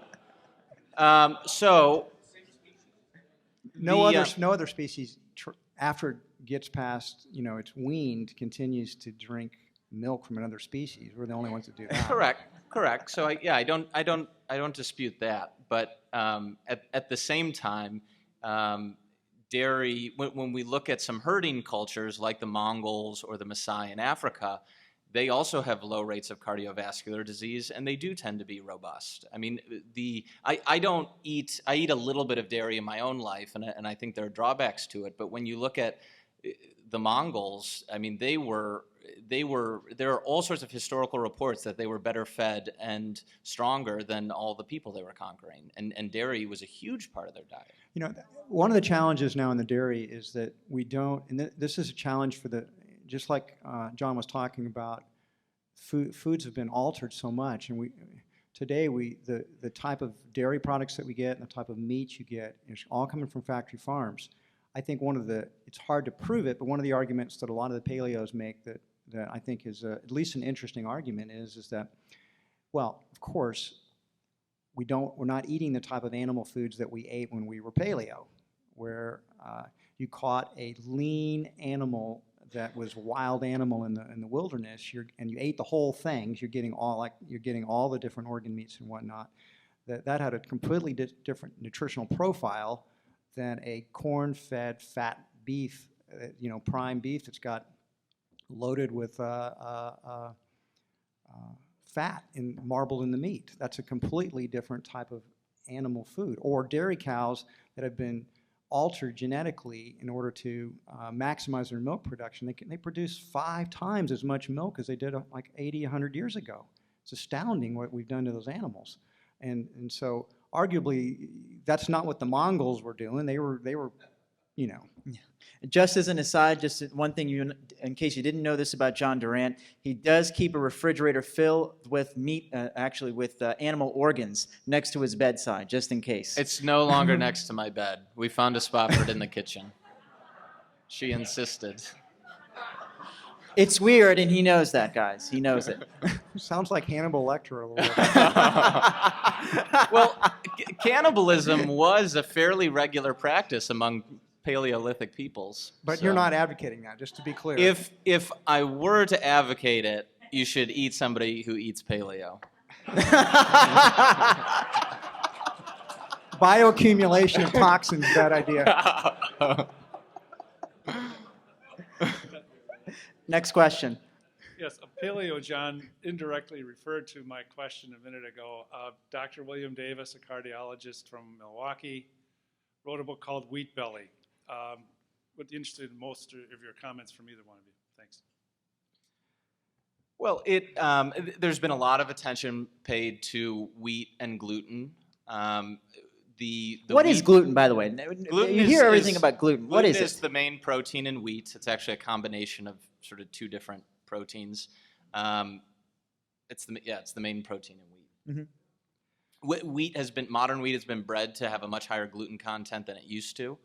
No other species after it gets past, it's weaned, continues to drink milk from another species. We're the only ones that do that. Correct. So I don't dispute that. But at the same time, dairy. When we look at some herding cultures like the Mongols or the Maasai in Africa, they also have low rates of cardiovascular disease, and they do tend to be robust. I mean, I eat a little bit of dairy in my own life, and I think there are drawbacks to it. But when you look at the Mongols, I mean, there are all sorts of historical reports that they were better fed and stronger than all the people they were conquering, and dairy was a huge part of their diet. One of the challenges now in the dairy is that we don't, and this is a challenge for just like John was talking about, foods have been altered so much, and today the type of dairy products that we get and the type of meat you get is all coming from factory farms. I think it's hard to prove it, but one of the arguments that a lot of the paleos make that I think is at least an interesting argument is that, well, of course, we're not eating the type of animal foods that we ate when we were paleo, where you caught a lean animal that was a wild animal in the wilderness, and you ate the whole thing. You're getting all the different organ meats and whatnot. That had a completely different nutritional profile than a corn-fed fat beef, prime beef that's got loaded with fat marbled in the meat. That's a completely different type of animal food. Or dairy cows that have been altered genetically in order to maximize their milk production. They produce 5 times as much milk as they did like 80, 100 years ago. It's astounding what we've done to those animals. And so arguably, that's not what the Mongols were doing. They were. Just as an aside, just one thing, in case you didn't know this about John Durant, he does keep a refrigerator filled with meat, with animal organs next to his bedside, just in case. It's no longer next to my bed. We found a spot for it in the kitchen. She insisted. It's weird, and he knows that, guys. He knows it. Sounds like Hannibal Lecter a little bit. Well, cannibalism was a fairly regular practice among Paleolithic peoples. But you're not advocating that, just to be clear. If I were to advocate it, you should eat somebody who eats paleo. Bioaccumulation of toxins, bad idea. Next question. Yes, Paleo John indirectly referred to my question a minute ago. Dr. William Davis, a cardiologist from Milwaukee, wrote a book called Wheat Belly. Would be interested in most of your comments from either one of you. Thanks. Well, there's been a lot of attention paid to wheat and gluten. What is gluten, by the way? Gluten you hear is- everything is- about gluten. What Gluten is is it? the main protein in wheat. It's actually a combination of sort of two different proteins. It's the main protein in wheat. Modern wheat has been bred to have a much higher gluten content than it used to.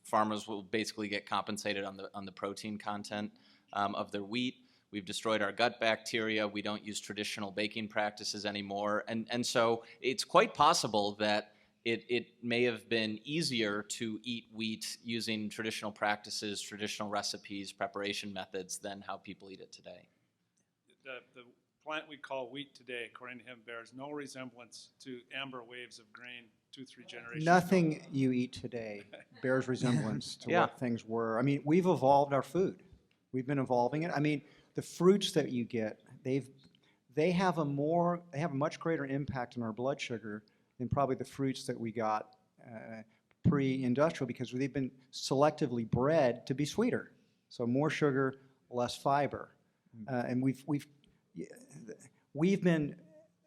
Farmers will basically get compensated on the protein content of their wheat. We've destroyed our gut bacteria. We don't use traditional baking practices anymore. And so it's quite possible that it may have been easier to eat wheat using traditional practices, traditional recipes, preparation methods than how people eat it today. The plant we call wheat today, according to him, bears no resemblance to amber waves of grain 2-3 generations ago. Nothing you eat today bears resemblance to Yeah. what things were. I mean, we've evolved our food. We've been evolving it. I mean, the fruits that you get, they have a much greater impact on our blood sugar than probably the fruits that we got pre-industrial, because they've been selectively bred to be sweeter. So more sugar, less fiber. And we've been,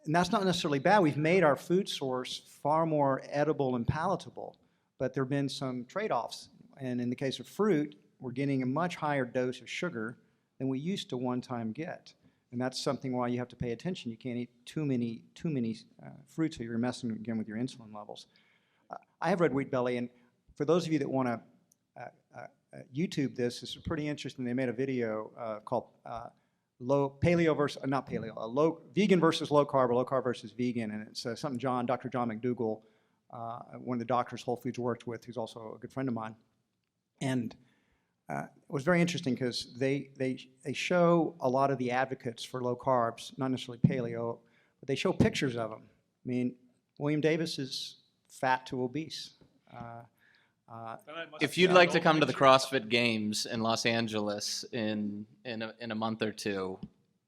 and that's not necessarily bad, we've made our food source far more edible and palatable, but there have been some trade-offs. And in the case of fruit, we're getting a much higher dose of sugar than we used to one time get. And that's something why you have to pay attention. You can't eat too many fruits, or you're messing again with your insulin levels. I have read Wheat Belly, and for those of you that want to YouTube this, it's pretty interesting. They made a video called vegan versus low carb, or low carb versus vegan, and it's something Dr. John McDougall, one of the doctors Whole Foods worked with, who's also a good friend of mine, and it was very interesting because they show a lot of the advocates for low carbs, not necessarily paleo, but they show pictures of them. I mean, William Davis is fat to obese. If you'd like to come to the CrossFit Games in Los Angeles in a month or two,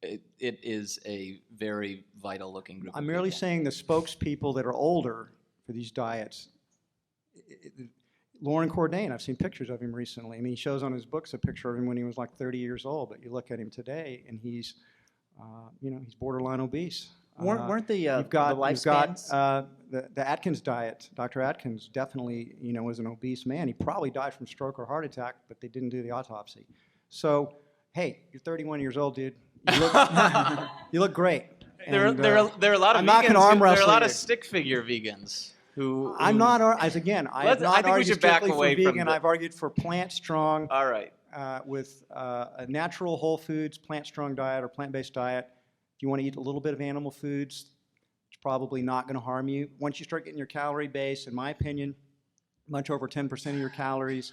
it is a very vital looking group. I'm of merely people. saying the spokespeople that are older for these diets. Lauren Cordain, I've seen pictures of him recently. I mean, he shows on his books a picture of him when he was like 30 years old, but you look at him today and he's borderline obese. Weren't the You've got lifespans? the Atkins diet. Dr. Atkins definitely, was an obese man. He probably died from stroke or heart attack, but they didn't do the autopsy. So, hey, you're 31 years old, dude. You look, you look great. There And, are a lot of I'm not vegans. gonna arm There are a wrestle lot you. of stick figure vegans who. I'm not, I have I not think we argued should back strictly for away from vegan. the- I've argued for plant-strong, All right. with a natural whole foods, plant-strong diet or plant-based diet. If you want to eat a little bit of animal foods, it's probably not going to harm you. Once you start getting your calorie base, in my opinion, much over 10% of your calories,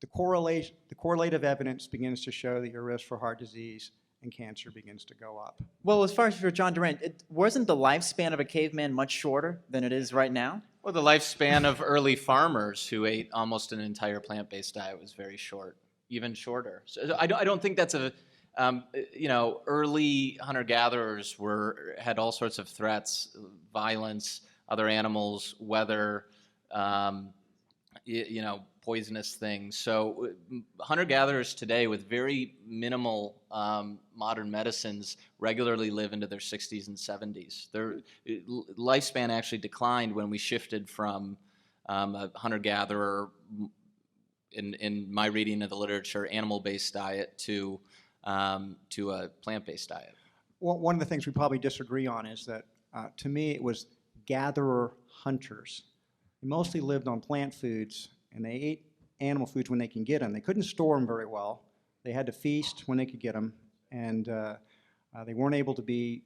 the correlative evidence begins to show that your risk for heart disease and cancer begins to go up. Well, as far as for John Durant, wasn't the lifespan of a caveman much shorter than it is right now? Well, the lifespan of early farmers who ate almost an entire plant-based diet was very short, even shorter. So I don't think that's early hunter-gatherers had all sorts of threats, violence, other animals, weather, poisonous things. So hunter-gatherers today with very minimal modern medicines regularly live into their 60s and 70s. Their lifespan actually declined when we shifted from a hunter-gatherer, in my reading of the literature, animal-based diet to a plant-based diet. Well, one of the things we probably disagree on is that, to me, it was gatherer-hunters. They mostly lived on plant foods, and they ate animal foods when they can get them. They couldn't store them very well. They had to feast when they could get them, and they weren't able to be,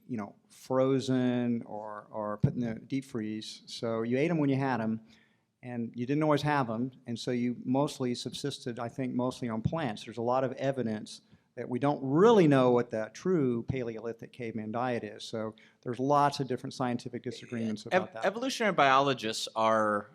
frozen or put in the deep freeze. So you ate them when you had them, and you didn't always have them, and so you mostly subsisted, I think, mostly on plants. There's a lot of evidence that we don't really know what that true Paleolithic caveman diet is. So there's lots of different scientific disagreements about that. Evolutionary biologists are.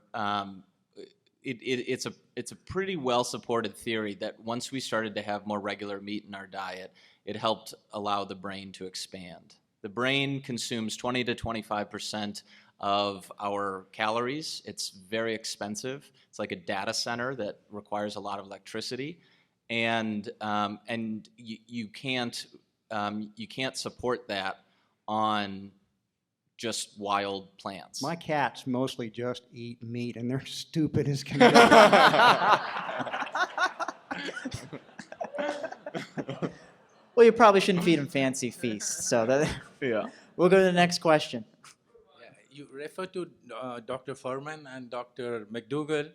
It's a pretty well supported theory that once we started to have more regular meat in our diet, it helped allow the brain to expand. The brain consumes 20 to 25% of our calories. It's very expensive. It's like a data center that requires a lot of electricity, and you can't support that on just wild plants. My cats mostly just eat meat, and they're stupid as can be. Well, you probably shouldn't feed them fancy feasts. So that, Yeah. We'll go to the next question. You refer to Dr. Furman and Dr. McDougall.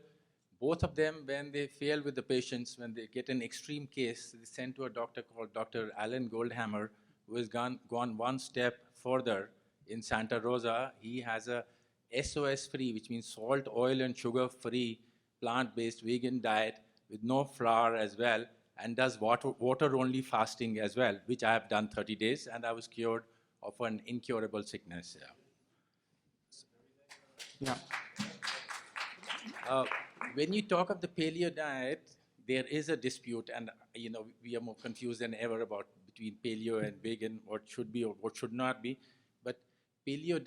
Both of them, when they fail with the patients, when they get an extreme case, they send to a doctor called Dr. Alan Goldhammer, who has gone one step further. In Santa Rosa, he has a SOS-free, which means salt, oil, and sugar-free, plant-based vegan diet with no flour as well, and does water-only fasting as well, which I have done 30 days, and I was cured of an incurable sickness. Yeah. When you talk of the paleo diet, there is a dispute, and we are more confused than ever about between paleo and vegan, what should be or what should not be. But paleo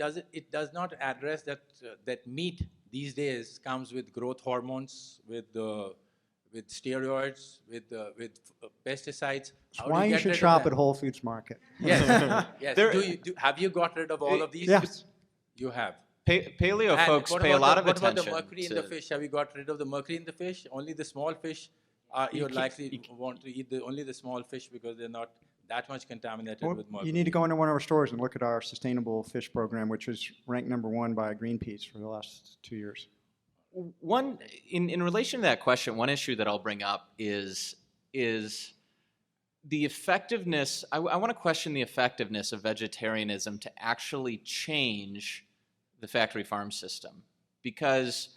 does not address that meat these days comes with growth hormones, with steroids, with pesticides. That's why you should shop at Whole Foods Market. Yes. Yes. Have you got rid of all of these? Yes. You have. Paleo And folks what pay a about lot of what attention. about the mercury in the fish? Have you got rid of the mercury in the fish? Only the small fish you're likely want to eat only the small fish because they're not that much contaminated Well, with mercury. you need to go into one of our stores and look at our sustainable fish program, which is ranked #1 by Greenpeace for the last 2 years. One in relation to that question, one issue that I'll bring up is the effectiveness. I want to question the effectiveness of vegetarianism to actually change the factory farm system, because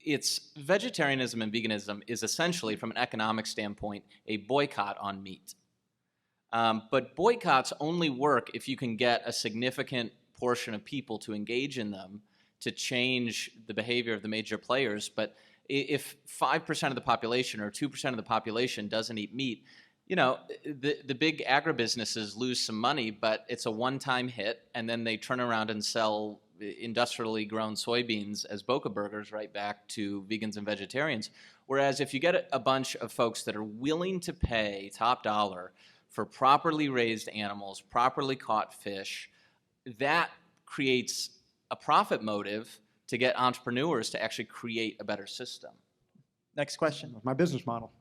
it's vegetarianism and veganism is essentially, from an economic standpoint, a boycott on meat. But boycotts only work if you can get a significant portion of people to engage in them to change the behavior of the major players. But if 5% of the population or 2% of the population doesn't eat meat, the big agribusinesses lose some money, but it's a one-time hit, and then they turn around and sell industrially grown soybeans as Boca burgers right back to vegans and vegetarians. Whereas if you get a bunch of folks that are willing to pay top dollar for properly raised animals, properly caught fish, that creates a profit motive to get entrepreneurs to actually create a better system. Next question. My business model.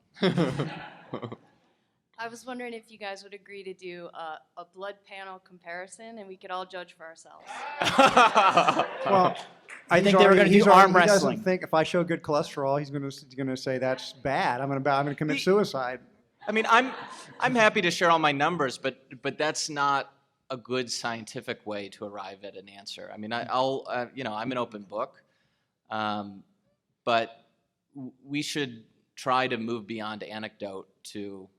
I was wondering if you guys would agree to do a blood panel comparison, and we could all judge for ourselves. Well, I think they were going to do arm He doesn't wrestling. think if I show good cholesterol, he's going to say that's bad. I'm going to commit suicide. I mean, I'm happy to share all my numbers, but that's not a good scientific way to arrive at an answer. I mean, I'm an open book, but we should try to move beyond anecdote to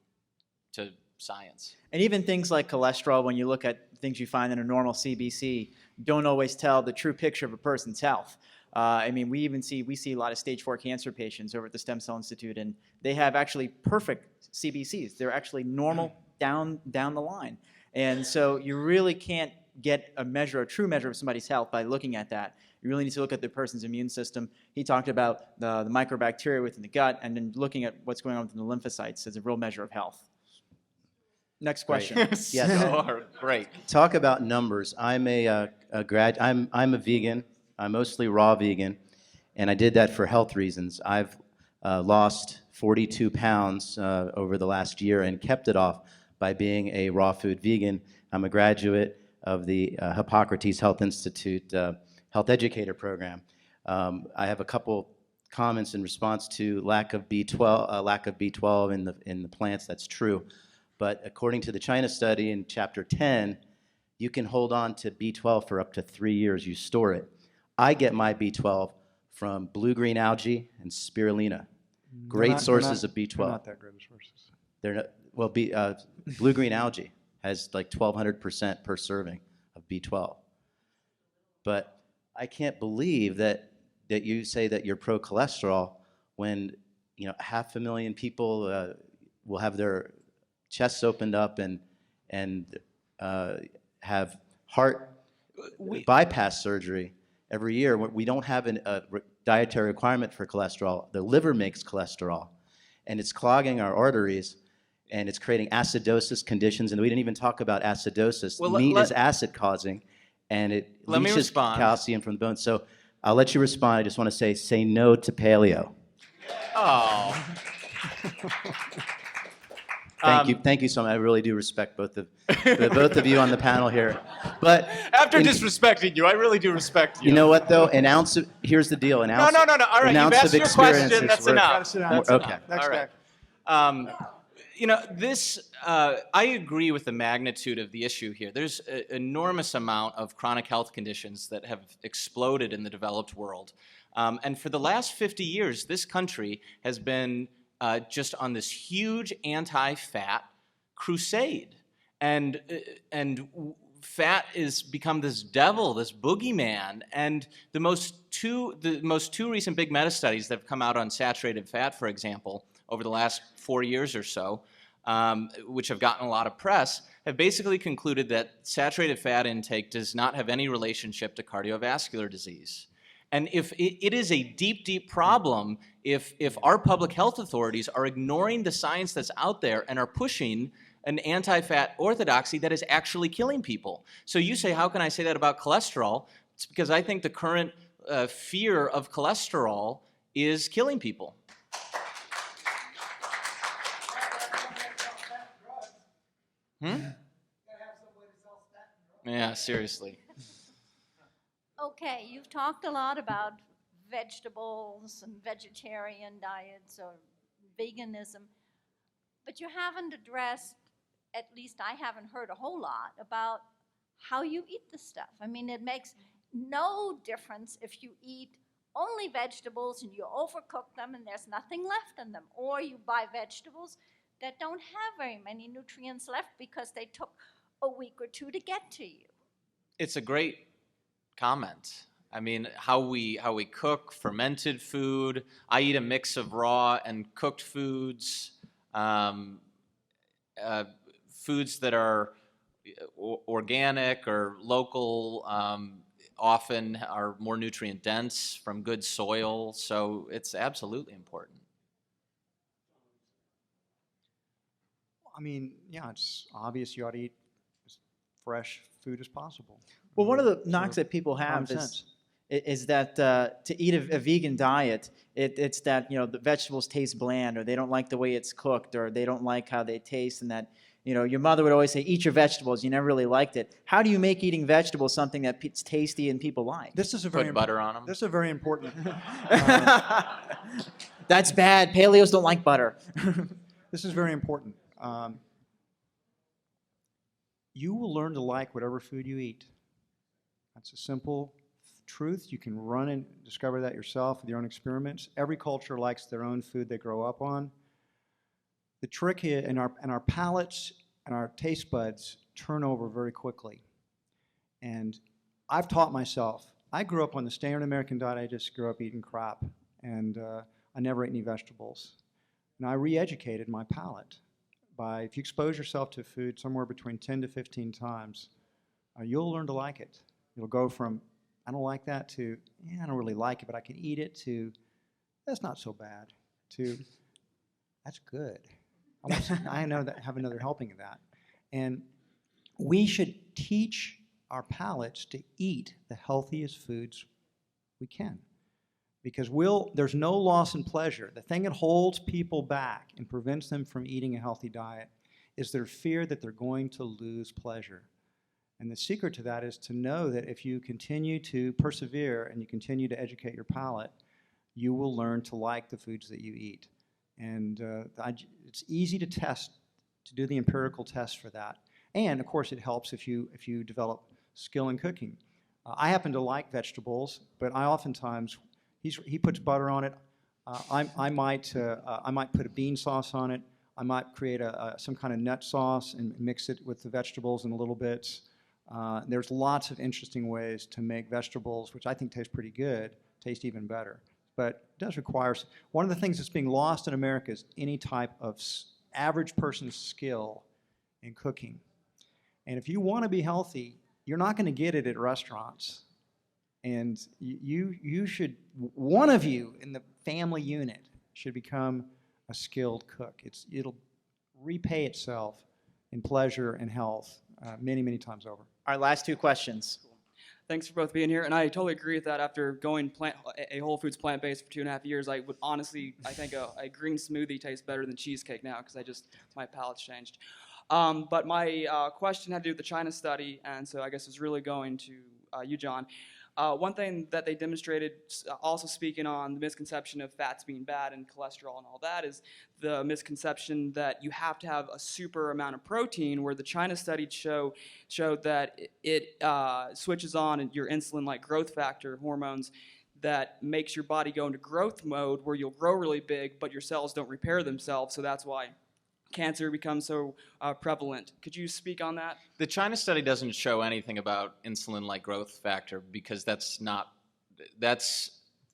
science. And even things like cholesterol, when you look at things you find in a normal CBC, don't always tell the true picture of a person's health. I mean, we see a lot of stage 4 cancer patients over at the Stem Cell Institute, and they have actually perfect CBCs. They're actually normal down the line. And so you really can't get a true measure of somebody's health by looking at that. You really need to look at the person's immune system. He talked about the microbacteria within the gut, and then looking at what's going on within the lymphocytes as a real measure of health. Next question. Yes. Great. Talk about numbers. I'm a vegan. I'm mostly raw vegan, and I did that for health reasons. I've lost 42 pounds over the last year and kept it off by being a raw food vegan. I'm a graduate of the Hippocrates Health Institute Health Educator Program. I have a couple comments in response to lack of B12 in the plants. That's true. But according to the China study in Chapter 10, you can hold on to B12 for up to 3 years. You store it. I get my B12 from blue-green algae and spirulina. Great sources of B12. They're not that great of sources. well, blue-green algae has like 1,200% per serving of B12. But I can't believe that you say that you're pro-cholesterol when 500,000 people will have their chests opened up and have heart bypass surgery every year. We don't have a dietary requirement for cholesterol. The liver makes cholesterol, and it's clogging our arteries, and it's creating acidosis conditions. And we didn't even talk about acidosis. Well, Meat is acid-causing, and it Let me leaches respond. calcium from the bones. So I'll let you respond. I just want to say no to paleo. Oh. Thank you so much. I really do respect both of you on the panel here. But After disrespecting you, I really do respect you. you know what though? Here's the deal. No. All right, an you've ounce asked of your question. experience That's is worth- enough. That's Okay. enough. Next All right. guy. I agree with the magnitude of the issue here. There's an enormous amount of chronic health conditions that have exploded in the developed world. And for the last 50 years, this country has been just on this huge anti-fat crusade. And fat is become this devil, this boogeyman. And the most two recent big meta-studies that have come out on saturated fat, for example, over the last 4 years or so, which have gotten a lot of press, have basically concluded that saturated fat intake does not have any relationship to cardiovascular disease. And if it is a deep, deep problem if our public health authorities are ignoring the science that's out there and are pushing an anti-fat orthodoxy that is actually killing people. So you say, how can I say that about cholesterol? It's because I think the current fear of cholesterol is killing people. Yeah, seriously. Okay, you've talked a lot about vegetables and vegetarian diets or veganism, but you haven't addressed, at least I haven't heard a whole lot, about how you eat the stuff. I mean, it makes no difference if you eat only vegetables and you overcook them and there's nothing left in them, or you buy vegetables that don't have very many nutrients left because they took a week or two to get to you. It's a great comment. I mean, how we cook fermented food. I eat a mix of raw and cooked foods. Foods that are organic or local often are more nutrient dense from good soil. So it's absolutely important. I mean, yeah, it's obvious you ought to eat as fresh food as possible. Well, one of the knocks that people have is that to eat a vegan diet, it's that the vegetables taste bland, or they don't like the way it's cooked, or they don't like how they taste, and that your mother would always say, eat your vegetables. You never really liked it. How do you make eating vegetables something that's tasty and people like? This is a Put butter on them. This is a very important. That's bad. Paleos don't like butter. This is very important. You will learn to like whatever food you eat. That's a simple truth. You can run and discover that yourself with your own experiments. Every culture likes their own food they grow up on. The trick here, and our palates and our taste buds turn over very quickly. And I've taught myself. I grew up on the standard American diet. I just grew up eating crap, and I never ate any vegetables. And I re-educated my palate by, if you expose yourself to food somewhere between 10 to 15 times, you'll learn to like it. You'll go from, I don't like that, to, yeah, I don't really like it, but I can eat it, to, that's not so bad, to, that's good. I know that, have another helping of that. And we should teach our palates to eat the healthiest foods we can. Because there's no loss in pleasure. The thing that holds people back and prevents them from eating a healthy diet is their fear that they're going to lose pleasure. And the secret to that is to know that if you continue to persevere and you continue to educate your palate, you will learn to like the foods that you eat. And it's easy to test, to do the empirical test for that. And of course it helps if you develop skill in cooking. I happen to like vegetables, but I oftentimes, he puts butter on it. I might put a bean sauce on it. I might create some kind of nut sauce and mix it with the vegetables in a little bit. There's lots of interesting ways to make vegetables, which I think taste pretty good, taste even better. But it does require, one of the things that's being lost in America is any type of average person's skill in cooking. And if you want to be healthy, you're not going to get it at restaurants. And you should, one of you in the family unit should become a skilled cook. It'll repay itself in pleasure and health many, many times over. Our last two questions. Thanks for both being here, and I totally agree with that. After going a Whole Foods plant-based for 2.5 years, I would honestly, I think a green smoothie tastes better than cheesecake now because my palate's changed. But my question had to do with the China study, and so I guess it's really going to you, John. One thing that they demonstrated, also speaking on the misconception of fats being bad and cholesterol and all that, is the misconception that you have to have a super amount of protein, where the China study showed that it switches on your insulin-like growth factor hormones that makes your body go into growth mode where you'll grow really big, but your cells don't repair themselves, so that's why cancer becomes so prevalent. Could you speak on that? The China study doesn't show anything about insulin-like growth factor because that's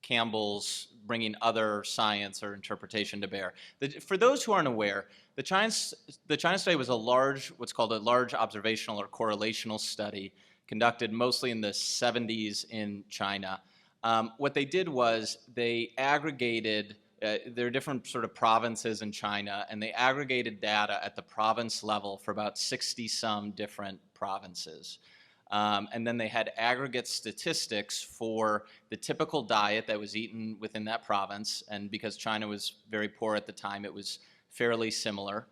Campbell's bringing other science or interpretation to bear. For those who aren't aware, the China study was what's called a large observational or correlational study conducted mostly in the 70s in China. What they did was they aggregated there are different sort of provinces in China, and they aggregated data at the province level for about 60-some different provinces. And then they had aggregate statistics for the typical diet that was eaten within that province, and because China was very poor at the time, it was fairly similar.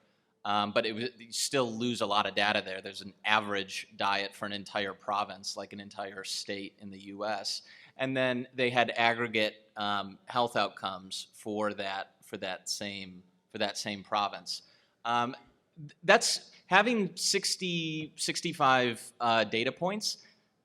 But you still lose a lot of data there. There's an average diet for an entire province, like an entire state in the U.S., and then they had aggregate health outcomes for that same province. That's having 65 data points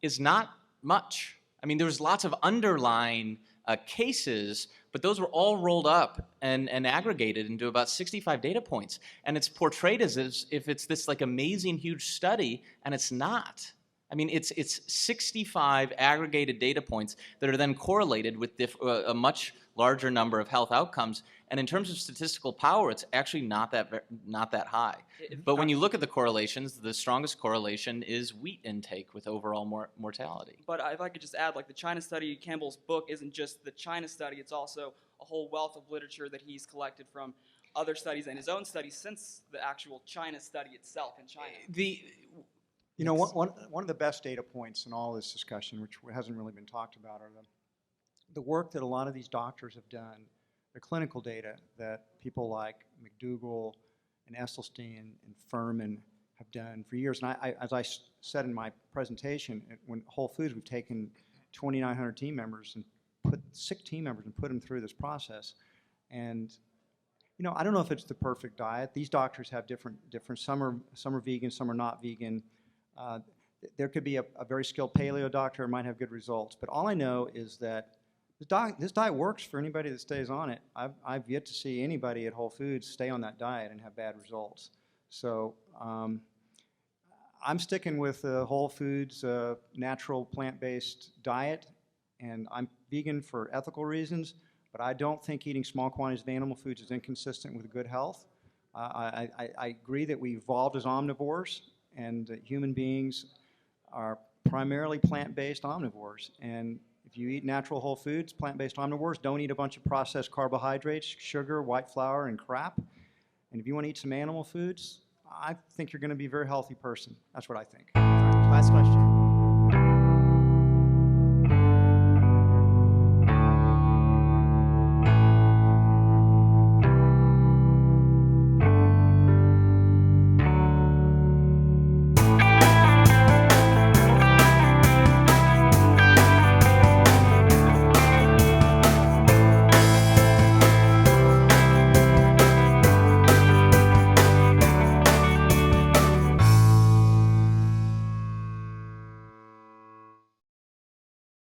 is not much. I mean, there was lots of underlying cases, but those were all rolled up and aggregated into about 65 data points, and it's portrayed as if it's this like amazing huge study, and it's not. I mean, it's 65 aggregated data points that are then correlated with a much larger number of health outcomes. And in terms of statistical power, it's actually not that high. But when you look at the correlations, the strongest correlation is wheat intake with overall mortality. But if I could just add, like the China study, Campbell's book isn't just the China study, it's also a whole wealth of literature that he's collected from other studies and his own studies since the actual China study itself in China. You know, one of the best data points in all this discussion, which hasn't really been talked about, are the work that a lot of these doctors have done, the clinical data that people like McDougall and Esselstyn and Furman have done for years. And as I said in my presentation, when Whole Foods, we've taken 2,900 team members and sick team members and put them through this process. And you know, I don't know if it's the perfect diet. These doctors have different. Some are vegan, some are not vegan. There could be a very skilled paleo doctor who might have good results, but all I know is that this diet works for anybody that stays on it. I've yet to see anybody at Whole Foods stay on that diet and have bad results. So I'm sticking with the Whole Foods natural plant-based diet, and I'm vegan for ethical reasons, but I don't think eating small quantities of animal foods is inconsistent with good health. I agree that we evolved as omnivores, and human beings are primarily plant-based omnivores. And if you eat natural whole foods, plant-based omnivores, don't eat a bunch of processed carbohydrates, sugar, white flour, and crap. And if you want to eat some animal foods, I think you're going to be a very healthy person. That's what I think. Last question.